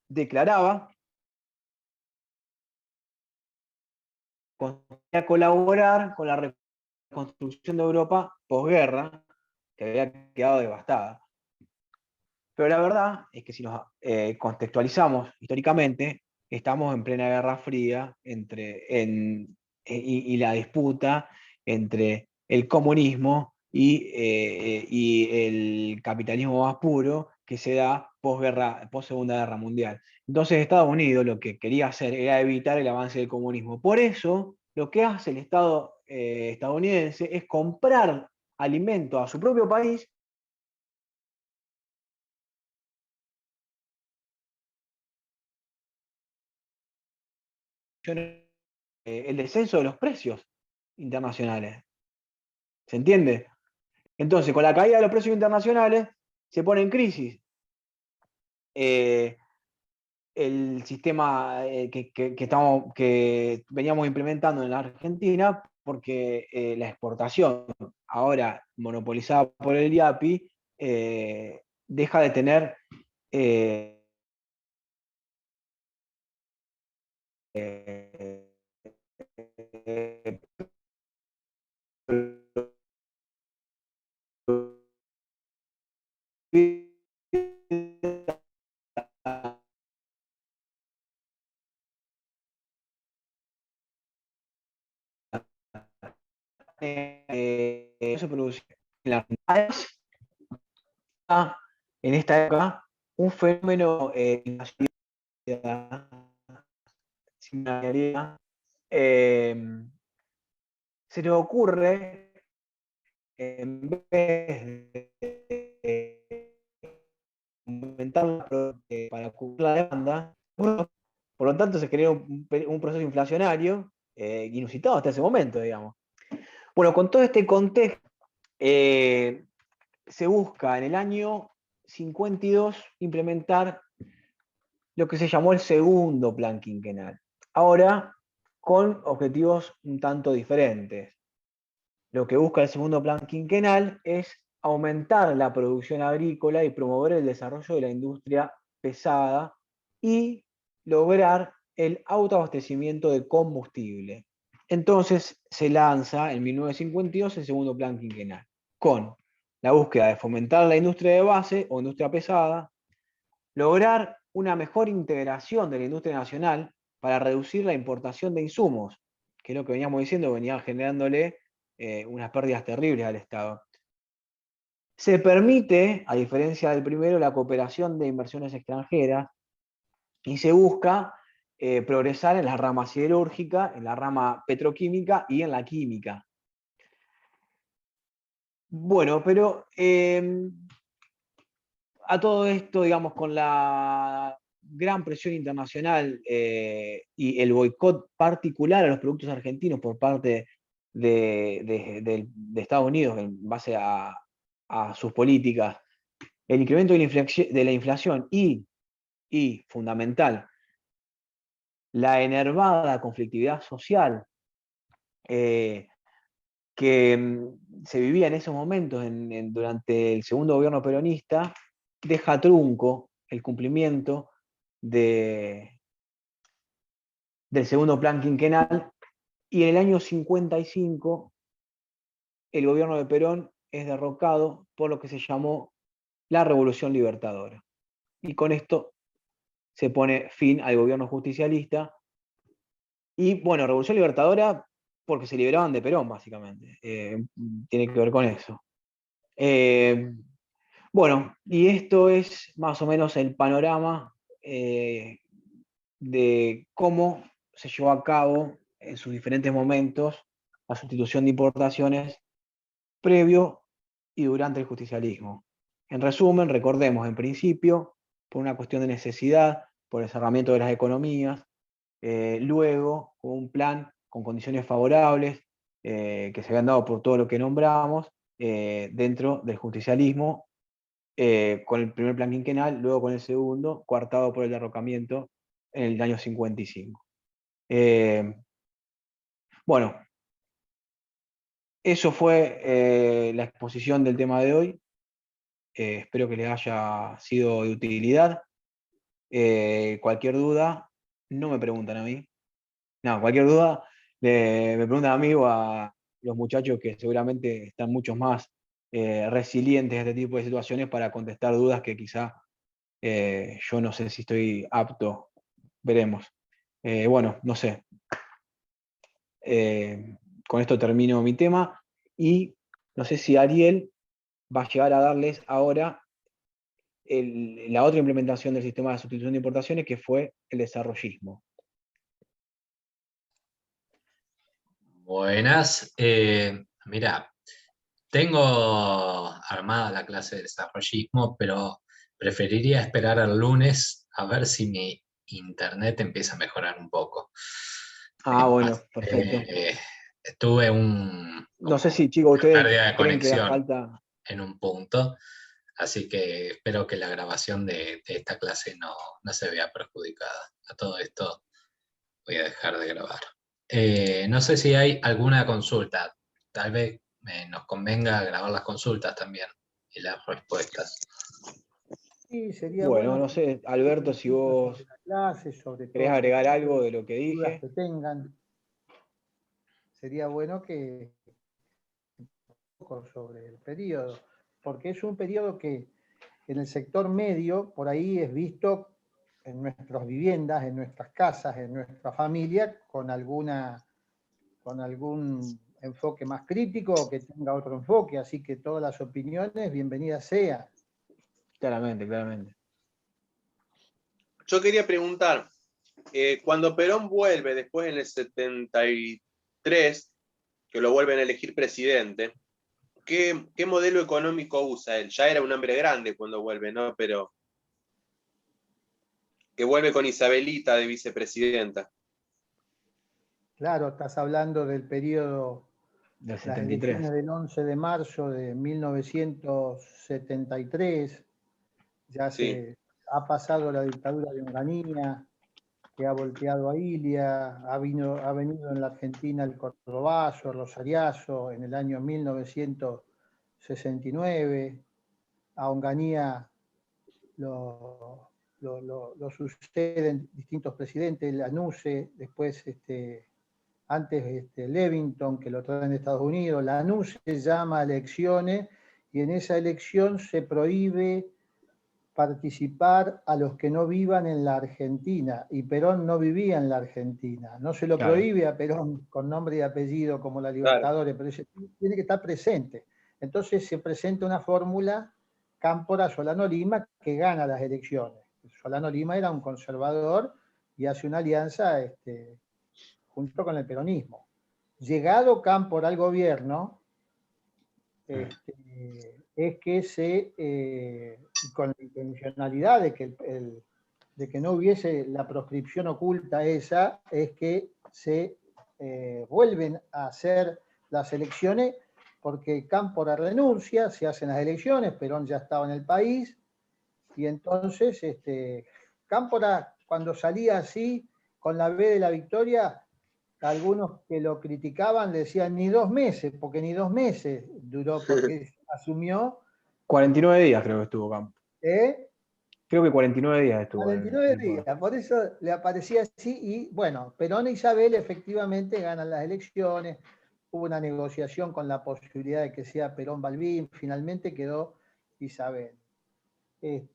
declaraba que colaborar con la reconstrucción de Europa posguerra, que había quedado devastada. Pero la verdad es que si nos contextualizamos históricamente, estamos en plena Guerra Fría y la disputa entre el comunismo y el capitalismo más puro que se da post-Segunda Guerra Mundial. Entonces Estados Unidos lo que quería hacer era evitar el avance del comunismo. Por eso lo que hace el Estado estadounidense es comprar alimentos a su propio país el descenso de los precios internacionales. ¿Se entiende? Entonces, con la caída de los precios internacionales, se pone en crisis el sistema que veníamos implementando en la Argentina, porque la exportación, ahora monopolizada por el IAPI, deja de tener se produce en la en esta época un fenómeno en la ciudad, se le ocurre, en vez de aumentar para cubrir la demanda, por lo tanto se crea un proceso inflacionario inusitado hasta ese momento, digamos. Bueno, con todo este contexto, se busca en el año 52 implementar lo que se llamó el segundo plan quinquenal. Ahora, con objetivos un tanto diferentes. Lo que busca el segundo plan quinquenal es aumentar la producción agrícola y promover el desarrollo de la industria pesada y lograr el autoabastecimiento de combustible. Entonces se lanza en 1952 el segundo plan quinquenal, con la búsqueda de fomentar la industria de base o industria pesada, lograr una mejor integración de la industria nacional para reducir la importación de insumos, que es lo que veníamos diciendo, venía generándole unas pérdidas terribles al Estado. Se permite, a diferencia del primero, la cooperación de inversiones extranjeras y se busca progresar en la rama siderúrgica, en la rama petroquímica y en la química. Bueno, pero a todo esto, digamos, con la gran presión internacional y el boicot particular a los productos argentinos por parte de Estados Unidos en base a sus políticas, el incremento de la inflación y fundamental, la enervada conflictividad social que se vivía en esos momentos durante el segundo gobierno peronista, deja trunco el cumplimiento del segundo plan quinquenal, y en el año 55 el gobierno de Perón es derrocado por lo que se llamó la Revolución Libertadora. Y con esto se pone fin al gobierno justicialista. Y bueno, Revolución Libertadora porque se liberaban de Perón, básicamente. Tiene que ver con eso. Bueno, y esto es más o menos el panorama de cómo se llevó a cabo en sus diferentes momentos la sustitución de importaciones previo y durante el justicialismo. En resumen, recordemos, en principio, por una cuestión de necesidad, por el cerramiento de las economías, luego, con un plan con condiciones favorables que se habían dado por todo lo que nombramos, dentro del justicialismo, con el primer plan quinquenal, luego con el segundo, coartado por el derrocamiento en el año 55. Bueno, eso fue la exposición del tema de hoy. Espero que les haya sido de utilidad. Cualquier duda, no me preguntan a mí. No, cualquier duda, me preguntan a mí o a los muchachos que seguramente están muchos más resilientes a este tipo de situaciones para contestar dudas que quizá yo no sé si estoy apto, veremos. Bueno, no sé. Con esto termino mi tema y no sé si Ariel va a llegar a darles ahora la otra implementación del sistema de sustitución de importaciones, que fue el desarrollismo. Buenas. Mira, tengo armada la clase de desarrollismo, pero preferiría esperar al lunes a ver si mi internet empieza a mejorar un poco. Bueno, perfecto. Tuve No sé como si, chicos, una ustedes pérdida de creen que da conexión falta. en un punto, así que espero que la grabación de esta clase no se vea perjudicada. A todo esto voy a dejar de grabar. No sé si hay alguna consulta. Tal vez nos convenga grabar las consultas también y las respuestas. Sí, sería Bueno, no bueno sé, Alberto, si vos sobre la clase, sobre querés todo agregar algo de lo que dudas dije. que tengan. Sería bueno que un poco sobre el periodo, porque es un periodo que en el sector medio por ahí es visto en nuestras viviendas, en nuestras casas, en nuestra familia, con algún enfoque más crítico o que tenga otro enfoque, así que todas las opiniones, bienvenidas sean. Claramente, claramente. Yo quería preguntar, cuando Perón vuelve después en el 73, que lo vuelven a elegir presidente, ¿qué modelo económico usa él? Ya era un hombre grande cuando vuelve, ¿no? Pero que vuelve con Isabelita de vicepresidenta. Claro, estás hablando del periodo, Del las 73. elecciones del 11 de marzo de 1973, ya Sí. se ha pasado la dictadura de Onganía, que ha volteado a Ilia, ha venido en la Argentina el Cordobazo, el Rosariazo, en el año 1973 69, a Onganía lo suceden distintos presidentes, Lanusse, después antes Levington, que lo traen de Estados Unidos. Lanusse llama a elecciones y en esa elección se prohíbe participar a los que no vivan en la Argentina, y Perón no vivía en la Argentina. No se lo Claro. prohíbe a Perón con nombre y apellido como la Libertadores, pero tiene que estar presente. Entonces se presenta una fórmula Cámpora-Solano Lima que gana las elecciones. Solano Lima era un conservador y hace una alianza junto con el peronismo. Llegado Cámpora al gobierno, es que con la intencionalidad de que no hubiese la proscripción oculta esa, es que se vuelven a hacer las elecciones, porque Cámpora renuncia, se hacen las elecciones, Perón ya estaba en el país, y entonces Cámpora, cuando salía así, con la B de la victoria, algunos que lo criticaban le decían ni 2 meses, porque ni 2 meses duró, porque asumió. 49 días creo que estuvo Campo. ¿Eh? Creo que 49 días estuvo. 49 días, por eso le aparecía así. Y bueno, Perón e Isabel efectivamente ganan las elecciones. Hubo una negociación con la posibilidad de que sea Perón-Balbín, finalmente quedó Isabel. Y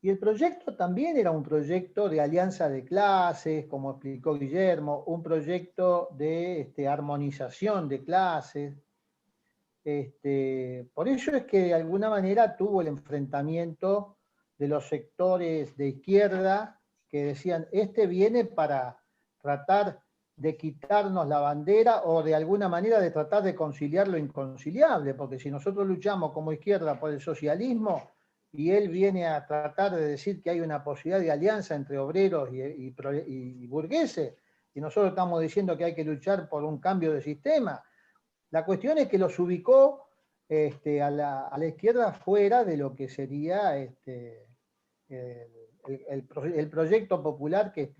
el proyecto también era un proyecto de alianza de clases, como explicó Guillermo, un proyecto de armonización de clases. Por eso es que de alguna manera tuvo el enfrentamiento de los sectores de izquierda que decían, viene para tratar de quitarnos la bandera o de alguna manera de tratar de conciliar lo inconciliable, porque si nosotros luchamos como izquierda por el socialismo y él viene a tratar de decir que hay una posibilidad de alianza entre obreros y burgueses, y nosotros estamos diciendo que hay que luchar por un cambio de sistema. La cuestión es que los ubicó a la izquierda fuera de lo que sería el proyecto popular que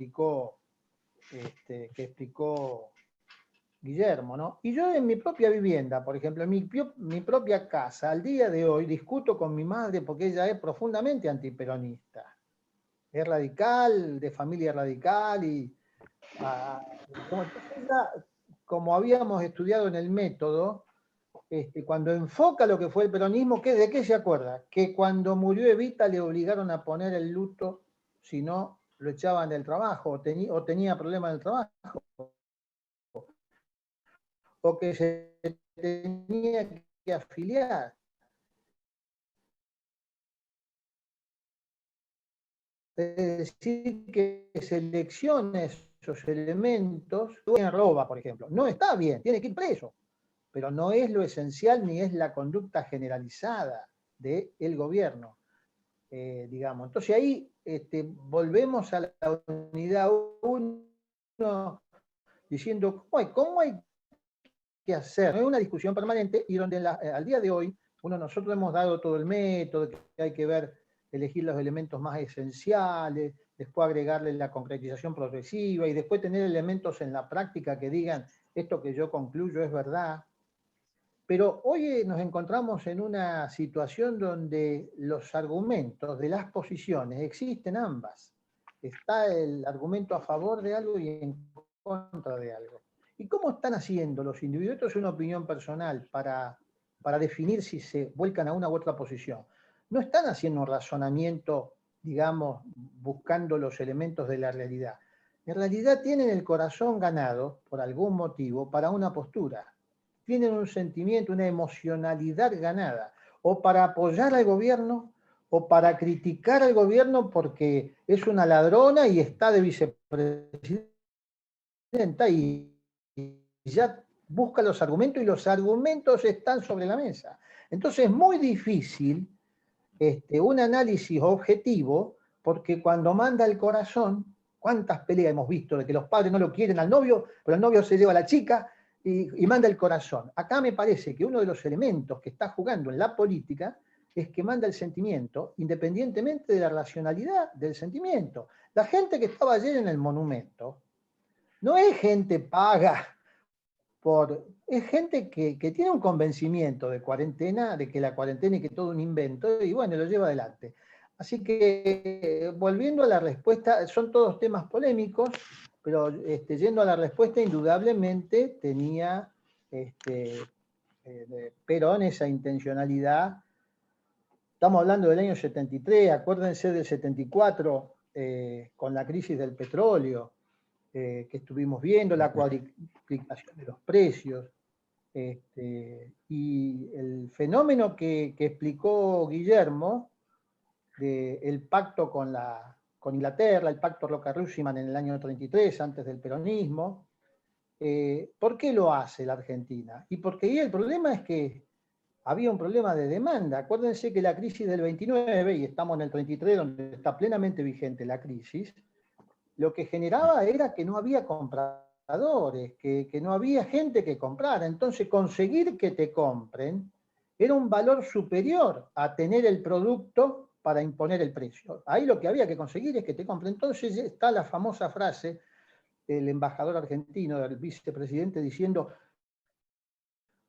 explicó Guillermo, ¿no? Y yo en mi propia vivienda, por ejemplo, en mi propia casa, al día de hoy discuto con mi madre porque ella es profundamente antiperonista. Es radical, de familia radical, y como habíamos estudiado en el método, cuando enfoca lo que fue el peronismo, ¿de qué se acuerda? Que cuando murió Evita le obligaron a poner el luto, si no lo echaban del trabajo, o tenía problemas en el trabajo, o que se tenía que afiliar. Es decir, que seleccione esos elementos, roba, por ejemplo. No está bien, tiene que ir preso, pero no es lo esencial ni es la conducta generalizada del gobierno, digamos. Entonces ahí volvemos a la unidad 1 diciendo, ¿cómo hay que hacer? No es una discusión permanente y donde al día de hoy nosotros hemos dado todo el método, que hay que elegir los elementos más esenciales, después agregarle la concretización progresiva y después tener elementos en la práctica que digan esto que yo concluyo es verdad. Pero hoy nos encontramos en una situación donde los argumentos de las posiciones existen ambas. Está el argumento a favor de algo y en contra de algo. ¿Y cómo están haciendo los individuos? Esto es una opinión personal para definir si se vuelcan a una u otra posición. No están haciendo un razonamiento, digamos, buscando los elementos de la realidad. En realidad tienen el corazón ganado, por algún motivo, para una postura. Tienen un sentimiento, una emocionalidad ganada, o para apoyar al gobierno, o para criticar al gobierno porque es una ladrona y está de vicepresidenta y ya busca los argumentos y los argumentos están sobre la mesa. Entonces es muy difícil un análisis objetivo, porque cuando manda el corazón, ¿cuántas peleas hemos visto de que los padres no lo quieren al novio, pero el novio se lleva a la chica y manda el corazón? Acá me parece que uno de los elementos que está jugando en la política es que manda el sentimiento, independientemente de la racionalidad del sentimiento. La gente que estaba ayer en el monumento no es gente paga por es gente que tiene un convencimiento de cuarentena, de que la cuarentena y que todo un invento, y bueno, lo lleva adelante. Así que, volviendo a la respuesta, son todos temas polémicos, pero yendo a la respuesta, indudablemente tenía Perón esa intencionalidad. Estamos hablando del año 73, acuérdense del 74, con la crisis del petróleo, que estuvimos viendo, la cuadriplicación de los precios, y el fenómeno que explicó Guillermo, del pacto con Inglaterra, el pacto Rocca-Russiman en el año 33, antes del peronismo. ¿Por qué lo hace la Argentina? Y porque ahí el problema es que había un problema de demanda. Acuérdense que la crisis del 29, y estamos en el 33, donde está plenamente vigente la crisis, lo que generaba era que no había compradores, que no había gente que comprara. Entonces, conseguir que te compren era un valor superior a tener el producto para imponer el precio. Ahí lo que había que conseguir es que te compren. Entonces está la famosa frase del embajador argentino, del vicepresidente, diciendo,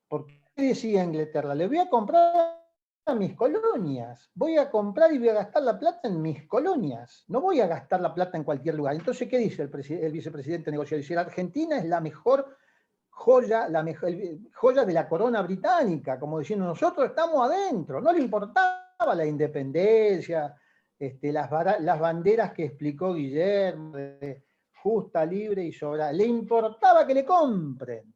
¿por qué decía Inglaterra? Le voy a comprar a mis colonias, voy a comprar y voy a gastar la plata en mis colonias, no voy a gastar la plata en cualquier lugar. Entonces, ¿qué dice el vicepresidente negociador? Dice, la Argentina es la mejor joya, joya de la corona británica, como diciendo, nosotros estamos adentro, no le importaba la independencia, las banderas que explicó Guillermo, de justa, libre y soberana, le importaba que le compren.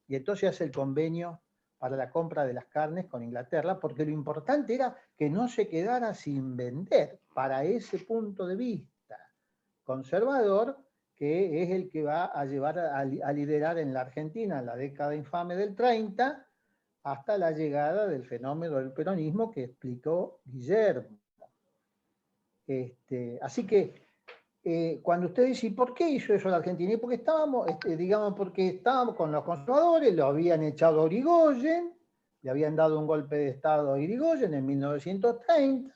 Y entonces hace el convenio para la compra de las carnes con Inglaterra, porque lo importante era que no se quedara sin vender, para ese punto de vista conservador, que es el que va a llevar a liderar en la Argentina en la década infame del 30, hasta la llegada del fenómeno del peronismo que explicó Guillermo. Así que, cuando usted dice, ¿por qué hizo eso la Argentina? Y porque estábamos, porque estábamos con los conservadores, lo habían echado a Irigoyen, le habían dado un golpe de Estado a Irigoyen en 1930,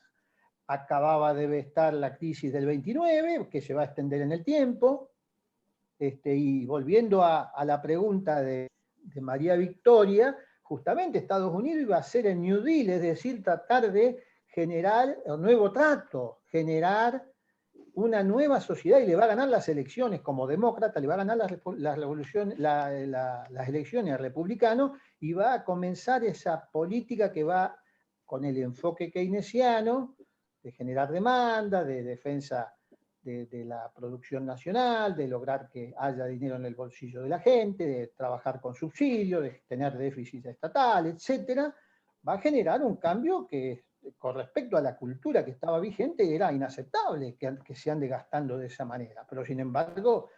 acababa de estar la crisis del 29, que se va a extender en el tiempo, y volviendo a la pregunta de María Victoria, justamente Estados Unidos iba a hacer el New Deal, es decir, tratar de generar un nuevo trato, generar una nueva sociedad, y le va a ganar las elecciones como demócrata, le va a ganar las elecciones al republicano, y va a comenzar esa política que va con el enfoque keynesiano, de generar demanda, de defensa de la producción nacional, de lograr que haya dinero en el bolsillo de la gente, de trabajar con subsidios, de tener déficit estatal, etc., va a generar un cambio que, con respecto a la cultura que estaba vigente, era inaceptable que se ande gastando de esa manera. Pero sin embargo,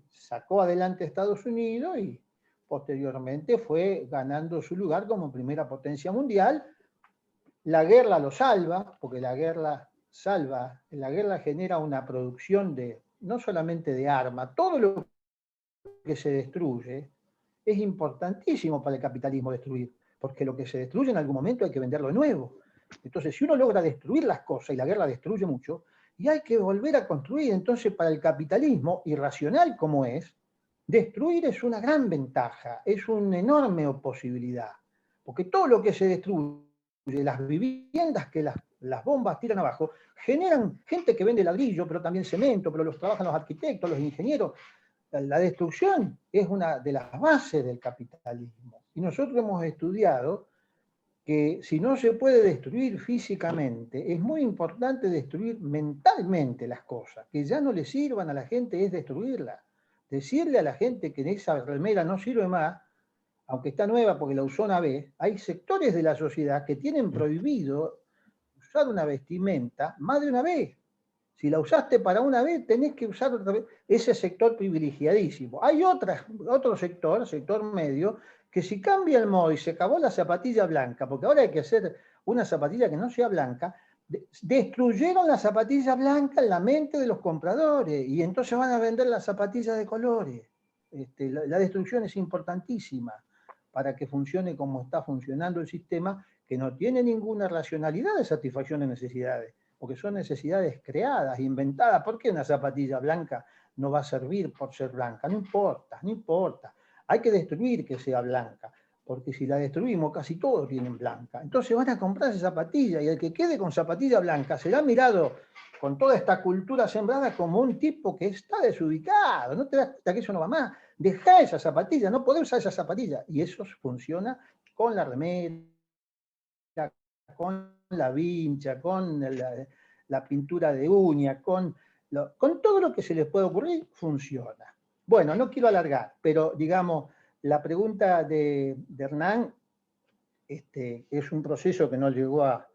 sacó adelante a Estados Unidos y posteriormente fue ganando su lugar como primera potencia mundial. La guerra lo salva, porque la guerra genera una producción no solamente de armas, todo lo que se destruye es importantísimo para el capitalismo destruir, porque lo que se destruye en algún momento hay que venderlo de nuevo. Entonces, si uno logra destruir las cosas, y la guerra destruye mucho, y hay que volver a construir, entonces para el capitalismo, irracional como es, destruir es una gran ventaja, es una enorme posibilidad, porque todo lo que se destruye, las viviendas que las bombas tiran abajo, generan gente que vende ladrillo, pero también cemento, pero los trabajan los arquitectos, los ingenieros. La destrucción es una de las bases del capitalismo. Y nosotros hemos estudiado que si no se puede destruir físicamente, es muy importante destruir mentalmente las cosas, que ya no le sirvan a la gente, es destruirlas. Decirle a la gente que esa remera no sirve más, aunque está nueva porque la usó una vez, hay sectores de la sociedad que tienen prohibido usar una vestimenta más de una vez. Si la usaste para una vez, tenés que usar otra vez. Ese sector privilegiadísimo. Hay otro sector medio, que si cambia el modo y se acabó la zapatilla blanca, porque ahora hay que hacer una zapatilla que no sea blanca, destruyeron la zapatilla blanca en la mente de los compradores, y entonces van a vender las zapatillas de colores. La destrucción es importantísima para que funcione como está funcionando el sistema, que no tiene ninguna racionalidad de satisfacción de necesidades, porque son necesidades creadas, inventadas. ¿Por qué una zapatilla blanca no va a servir por ser blanca? No importa, no importa. hay que destruir que sea blanca, porque si la destruimos casi todos tienen blanca. Entonces van a comprarse zapatillas y el que quede con zapatilla blanca será mirado con toda esta cultura sembrada como un tipo que está desubicado, no te das cuenta que eso no va más, dejá esa zapatilla, no podés usar esa zapatilla. Y eso funciona con la remera, con la vincha, con la pintura de uña, con todo lo que se les puede ocurrir, funciona. Bueno, no quiero alargar, pero digamos, la pregunta de Hernán es un proceso que no llegó a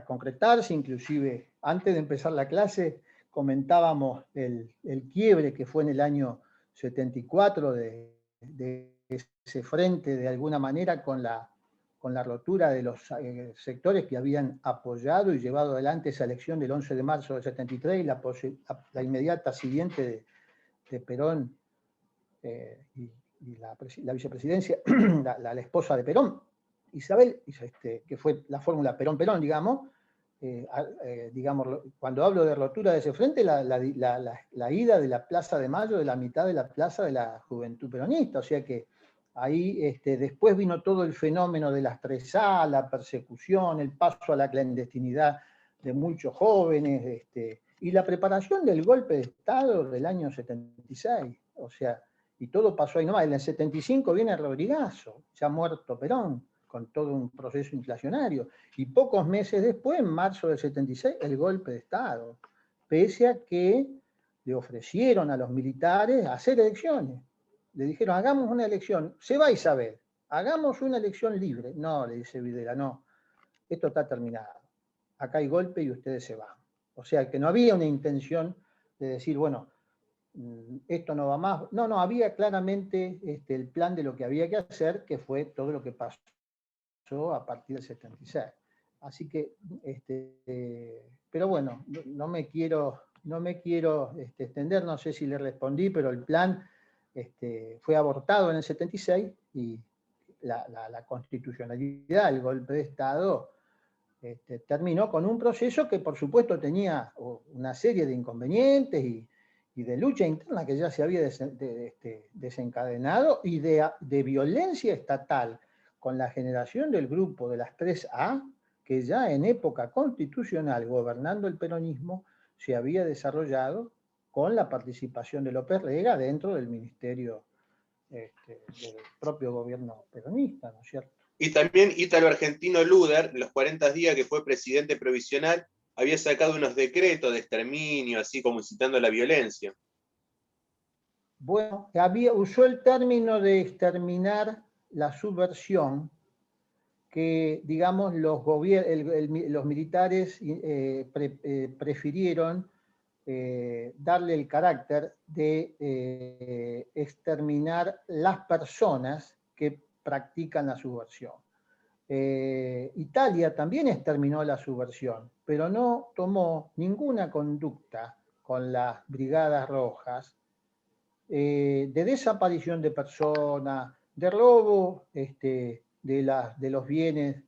concretarse, inclusive antes de empezar la clase comentábamos el quiebre que fue en el año 74 de ese frente de alguna manera con la rotura de los sectores que habían apoyado y llevado adelante esa elección del 11 de marzo del 73 y la inmediata siguiente de Perón y la vicepresidencia, la esposa de Perón, Isabel, que fue la fórmula Perón-Perón, digamos, cuando hablo de rotura de ese frente, la ida de la Plaza de Mayo, de la mitad de la plaza de la Juventud Peronista, o sea que ahí después vino todo el fenómeno de las 3A, la persecución, el paso a la clandestinidad de muchos jóvenes, y la preparación del golpe de Estado del año 76, o sea, y todo pasó ahí nomás. En el 75 viene Rodrigazo, ya muerto Perón, con todo un proceso inflacionario. Y pocos meses después, en marzo del 76, el golpe de Estado. Pese a que le ofrecieron a los militares hacer elecciones. Le dijeron, hagamos una elección, se va a Isabel, hagamos una elección libre. No, le dice Videla, no, esto está terminado. Acá hay golpe y ustedes se van. O sea que no había una intención de decir, bueno, esto no va más. No, había claramente el plan de lo que había que hacer, que fue todo lo que pasó a partir del 76. Así que, pero bueno, no me quiero extender, no sé si le respondí, pero el plan fue abortado en el 76 y la constitucionalidad, el golpe de Estado, terminó con un proceso que por supuesto tenía una serie de inconvenientes y de lucha interna que ya se había desencadenado y de violencia estatal con la generación del grupo de las 3A, que ya en época constitucional, gobernando el peronismo, se había desarrollado con la participación de López Rega dentro del ministerio del propio gobierno peronista, ¿no es cierto? Y también ítalo-argentino Luder, en los 40 días que fue presidente provisional, había sacado unos decretos de exterminio, así como incitando a la violencia. Bueno, usó el término de exterminar la subversión, que digamos los militares prefirieron darle el carácter de exterminar las personas que practican la subversión. Italia también exterminó la subversión, pero no tomó ninguna conducta con las brigadas rojas de desaparición de personas, de robo de los bienes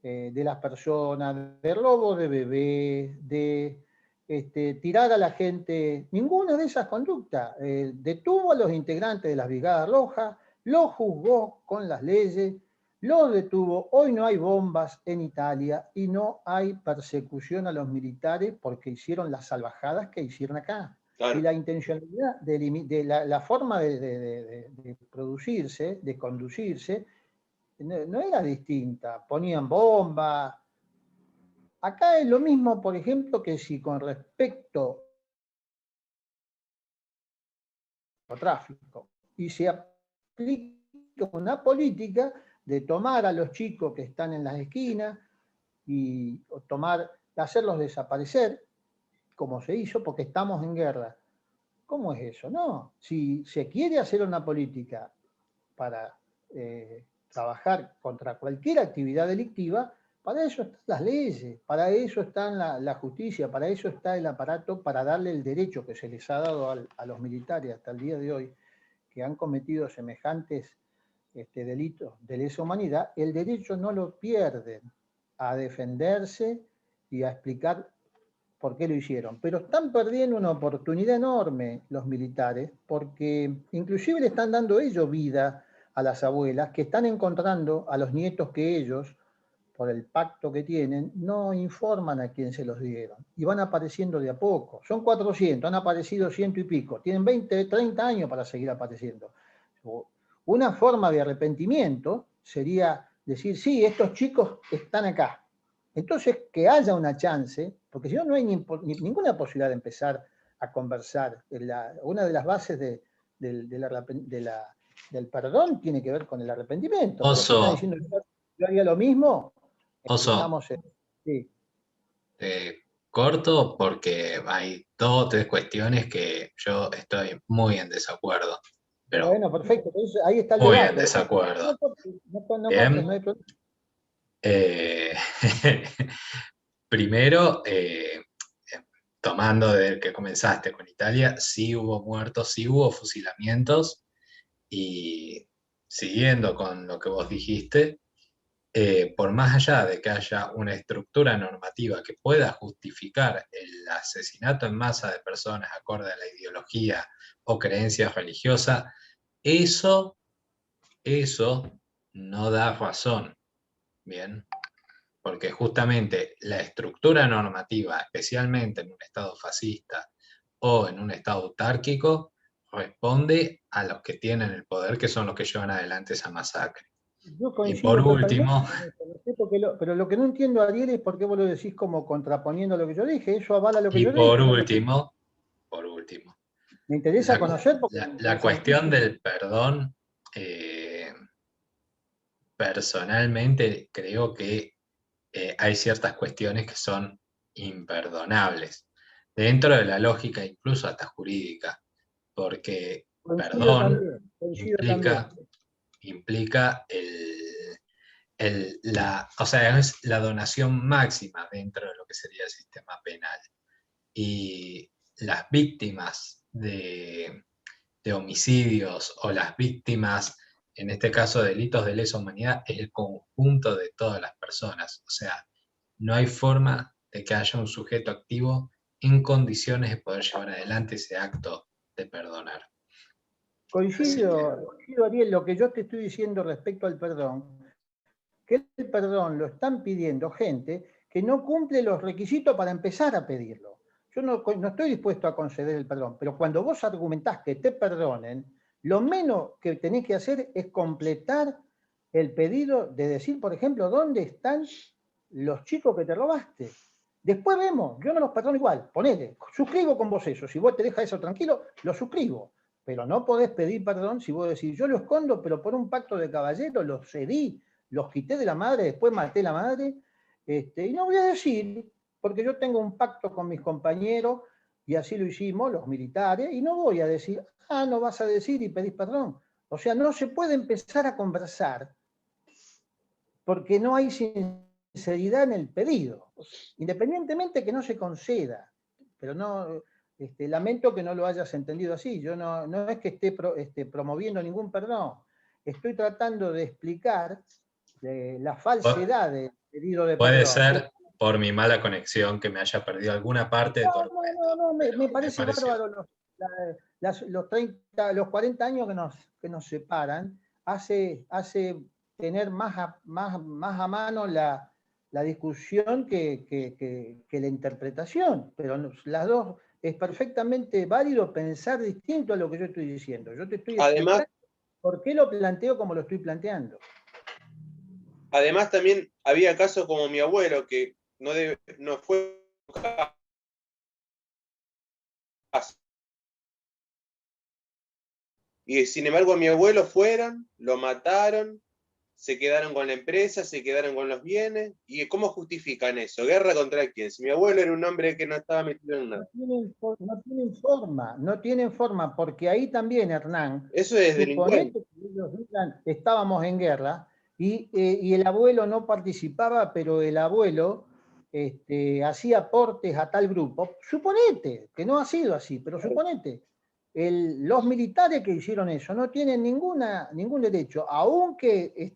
de las personas, de robo de bebés, de tirar a la gente, ninguna de esas conductas. Detuvo a los integrantes de las brigadas rojas, lo juzgó con las leyes, lo detuvo. Hoy no hay bombas en Italia y no hay persecución a los militares porque hicieron las salvajadas que hicieron acá. Claro. Y la intencionalidad de la forma de producirse, de conducirse, no era distinta. Ponían bombas. Acá es lo mismo, por ejemplo, que si con respecto al tráfico y se aplica una política de tomar a los chicos que están en las esquinas y hacerlos desaparecer, como se hizo, porque estamos en guerra. ¿Cómo es eso? No, si se quiere hacer una política para trabajar contra cualquier actividad delictiva, para eso están las leyes, para eso está la justicia, para eso está el aparato, para darle el derecho que se les ha dado a los militares hasta el día de hoy, que han cometido semejantes delitos de lesa humanidad. El derecho no lo pierden a defenderse y a explicar por qué lo hicieron. Pero están perdiendo una oportunidad enorme los militares, porque inclusive le están dando ellos vida a las abuelas que están encontrando a los nietos que ellos, por el pacto que tienen, no informan a quién se los dieron. Y van apareciendo de a poco. Son 400, han aparecido 100 y pico. Tienen 20, 30 años para seguir apareciendo. Una forma de arrepentimiento sería decir, sí, estos chicos están acá. Entonces, que haya una chance, porque si no, no hay ninguna posibilidad de empezar a conversar. Una de las bases del perdón tiene que ver con el arrepentimiento. Pero si están diciendo, yo haría lo mismo, Oso, sí. corto porque hay 2 o 3 cuestiones que yo estoy muy en desacuerdo. Pero Bueno, perfecto. Entonces, ahí está el muy debate. en desacuerdo. No cortes, Bien. no hay problema. Primero, tomando de que comenzaste con Italia, sí hubo muertos, sí hubo fusilamientos, y siguiendo con lo que vos dijiste, por más allá de que haya una estructura normativa que pueda justificar el asesinato en masa de personas acorde a la ideología o creencia religiosa, eso no da razón, ¿bien? Porque justamente la estructura normativa, especialmente en un Estado fascista o en un Estado autárquico, responde a los que tienen el poder, que son los que llevan adelante esa masacre. Yo Y coincido por totalmente último, con eso, pero lo que no entiendo, Ariel, es por qué vos lo decís como contraponiendo lo que yo dije. Eso avala lo que y yo por dije. último, Me interesa conocer porque la cuestión del perdón, eh, personalmente creo que hay ciertas cuestiones que son imperdonables, dentro de la lógica incluso hasta jurídica, porque coincido perdón también, coincido también. implica o sea, es la donación máxima dentro de lo que sería el sistema penal. Y las víctimas de homicidios o las víctimas, en este caso, de delitos de lesa humanidad, es el conjunto de todas las personas. O sea, no hay forma de que haya un sujeto activo en condiciones de poder llevar adelante ese acto de perdonar. Coincido, Ariel, lo que yo te estoy diciendo respecto al perdón, que el perdón lo están pidiendo gente que no cumple los requisitos para empezar a pedirlo. Yo no estoy dispuesto a conceder el perdón, pero cuando vos argumentás que te perdonen, lo menos que tenés que hacer es completar el pedido de decir, por ejemplo, dónde están los chicos que te robaste. Después vemos, yo no los perdono igual, ponele, suscribo con vos eso, si vos te dejas eso tranquilo, lo suscribo, pero no podés pedir perdón si vos decís, yo lo escondo, pero por un pacto de caballero lo cedí, los quité de la madre, después maté a la madre, y no voy a decir, porque yo tengo un pacto con mis compañeros, y así lo hicimos, los militares, y no voy a decir, no vas a decir y pedís perdón. O sea, no se puede empezar a conversar porque no hay sinceridad en el pedido, independientemente que no se conceda. Pero no, lamento que no lo hayas entendido así. Yo no es que esté promoviendo ningún perdón. Estoy tratando de explicar la falsedad del pedido de Puede perdón. ser por mi mala conexión que me haya perdido alguna parte de tu argumento. No, me parece pareció. bárbaro los 40 años que nos separan, hace tener más a mano la discusión que la interpretación, pero las dos es perfectamente válido pensar distinto a lo que yo estoy diciendo. Yo te estoy Además, explicando por qué lo planteo como lo estoy planteando. además también había casos como mi abuelo que no fue caso. Y sin embargo a mi abuelo fueron, lo mataron, se quedaron con la empresa, se quedaron con los bienes. ¿Y cómo justifican eso? ¿Guerra contra quién? Si mi abuelo era un hombre que no estaba metido en nada. No tienen forma, porque ahí también, Hernán, Eso es delincuente. suponete que ellos digan, estábamos en guerra, y el abuelo no participaba, pero el abuelo hacía aportes a tal grupo. Suponete, que no ha sido así, pero suponete. Los militares que hicieron eso no tienen ningún derecho, aunque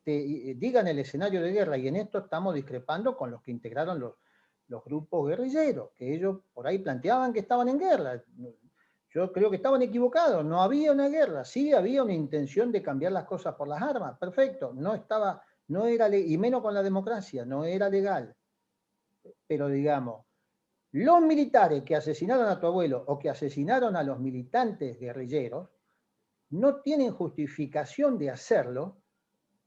digan el escenario de guerra, y en esto estamos discrepando con los que integraron los grupos guerrilleros, que ellos por ahí planteaban que estaban en guerra. Yo creo que estaban equivocados, no había una guerra, sí había una intención de cambiar las cosas por las armas, perfecto, no era, y menos con la democracia, no era legal. Pero digamos, los militares que asesinaron a tu abuelo o que asesinaron a los militantes guerrilleros no tienen justificación de hacerlo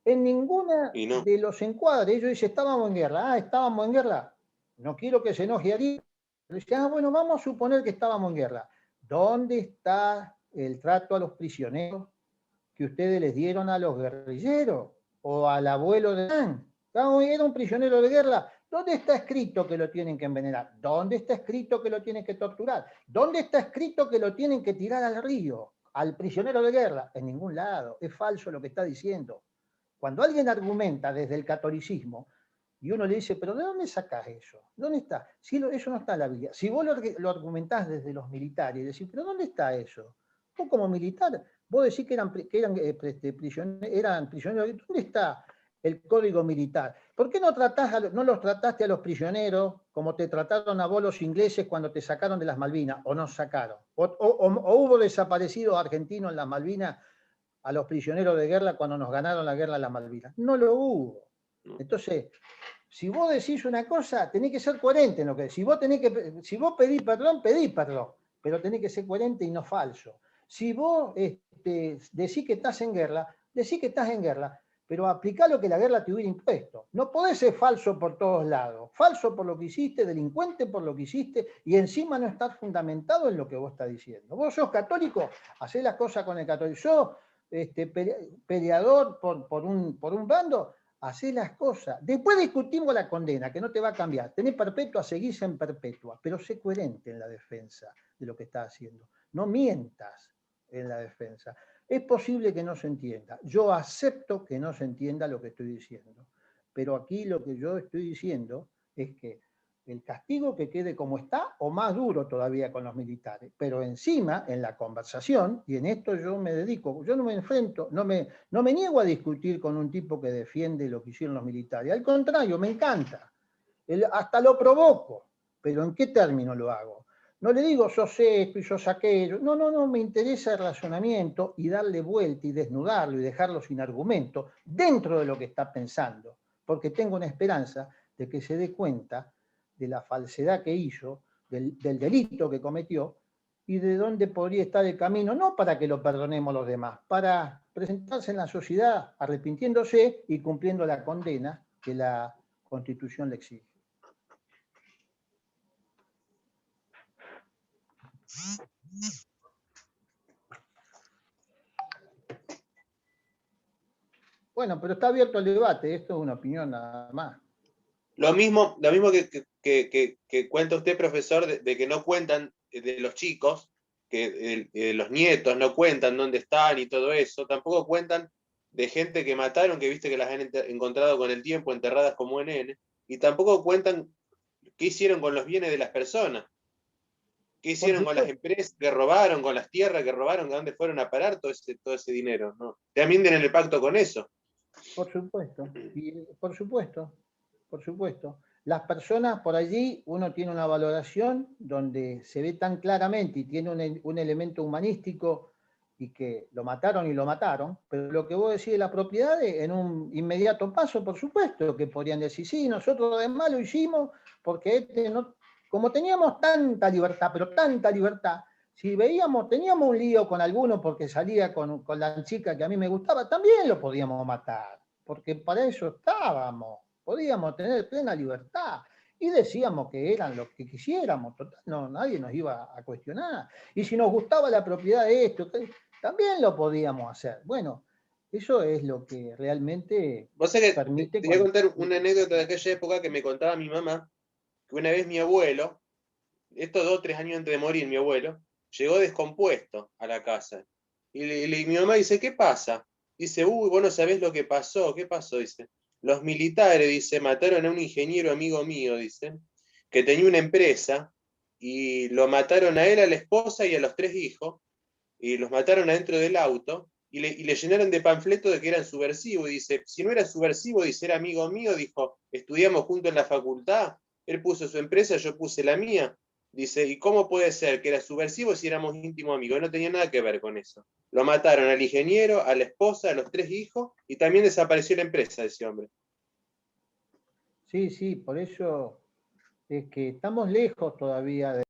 en ninguna Y no. de los encuadres. Ellos dicen, estábamos en guerra, estábamos en guerra, no quiero que se enoje Ariel. Pero dicen, bueno, vamos a suponer que estábamos en guerra. ¿Dónde está el trato a los prisioneros que ustedes les dieron a los guerrilleros o al abuelo de Dan? Era un prisionero de guerra. ¿Dónde está escrito que lo tienen que envenenar? ¿Dónde está escrito que lo tienen que torturar? ¿Dónde está escrito que lo tienen que tirar al río? Al prisionero de guerra. En ningún lado. Es falso lo que está diciendo. Cuando alguien argumenta desde el catolicismo, y uno le dice, pero ¿de dónde sacás eso? ¿Dónde está? Si eso no está en la Biblia. Si vos lo argumentás desde los militares, y decís, pero ¿dónde está eso? Vos como militar, vos decís que eran prisioneros. ¿Dónde está el código militar? ¿Por qué no los trataste a los prisioneros como te trataron a vos los ingleses cuando te sacaron de las Malvinas? ¿O no sacaron? ¿O hubo desaparecidos argentinos en las Malvinas a los prisioneros de guerra cuando nos ganaron la guerra de las Malvinas? No lo hubo. Entonces, si vos decís una cosa, tenés que ser coherente en lo que decís. Si vos pedís perdón, pero tenés que ser coherente y no falso. Si vos decís que estás en guerra, decís que estás en guerra, pero aplicá lo que la guerra te hubiera impuesto. No podés ser falso por todos lados. Falso por lo que hiciste, delincuente por lo que hiciste, y encima no estar fundamentado en lo que vos estás diciendo. Vos sos católico, hacés las cosas con el católico. Sos peleador por un bando, hacé las cosas. Después discutimos la condena, que no te va a cambiar. Tenés perpetua, seguís en perpetua, pero sé coherente en la defensa de lo que estás haciendo. No mientas en la defensa. Es posible que no se entienda. Yo acepto que no se entienda lo que estoy diciendo. Pero aquí lo que yo estoy diciendo es que el castigo que quede como está, o más duro todavía con los militares. Pero encima, en la conversación, y en esto yo me dedico, yo no me enfrento, no me niego a discutir con un tipo que defiende lo que hicieron los militares. Al contrario, me encanta. Hasta lo provoco. Pero ¿en qué término lo hago? No le digo, sos esto y sos aquello. No, me interesa el razonamiento y darle vuelta y desnudarlo y dejarlo sin argumento dentro de lo que está pensando. Porque tengo una esperanza de que se dé cuenta de la falsedad que hizo, del delito que cometió, y de dónde podría estar el camino, no para que lo perdonemos los demás, para presentarse en la sociedad arrepintiéndose y cumpliendo la condena que la Constitución le exige. Bueno, pero está abierto el debate, esto es una opinión nada más. Lo mismo que cuenta usted, profesor, de que no cuentan de los chicos, que los nietos no cuentan dónde están y todo eso, tampoco cuentan de gente que mataron, que viste que las han encontrado con el tiempo enterradas como en y tampoco cuentan qué hicieron con los bienes de las personas, qué hicieron con las empresas que robaron, con las tierras que robaron, a dónde fueron a parar todo ese dinero, ¿no? También tienen el pacto con eso. Por supuesto, y por supuesto. Las personas por allí, uno tiene una valoración donde se ve tan claramente y tiene un elemento humanístico y que lo mataron, pero lo que vos decís de las propiedades, en un inmediato paso, por supuesto, que podrían decir, sí, nosotros además lo hicimos porque como teníamos tanta libertad, pero tanta libertad, si teníamos un lío con alguno porque salía con la chica que a mí me gustaba, también lo podíamos matar, porque para eso estábamos, podíamos tener plena libertad. Y decíamos que eran lo que quisiéramos, total, no, nadie nos iba a cuestionar. Y si nos gustaba la propiedad de esto, también lo podíamos hacer. Bueno, eso es lo que realmente permite... Te voy a contar una anécdota de aquella época que me contaba mi mamá, que una vez mi abuelo, esto 2 o 3 años antes de morir mi abuelo, llegó descompuesto a la casa. Y mi mamá dice, ¿qué pasa? Dice, vos no sabés lo que pasó. ¿Qué pasó? Dice, los militares, dice, mataron a un ingeniero amigo mío, dice, que tenía una empresa, y lo mataron a él, a la esposa y a los 3 hijos, y los mataron adentro del auto, y le llenaron de panfletos de que eran subversivos. Y dice, si no era subversivo, dice, era amigo mío, dijo, estudiamos juntos en la facultad, él puso su empresa, yo puse la mía. Dice, ¿y cómo puede ser que era subversivo si éramos íntimos amigos? No tenía nada que ver con eso. Lo mataron al ingeniero, a la esposa, a los 3 hijos, y también desapareció la empresa de ese hombre. Sí, sí, por eso es que estamos lejos todavía de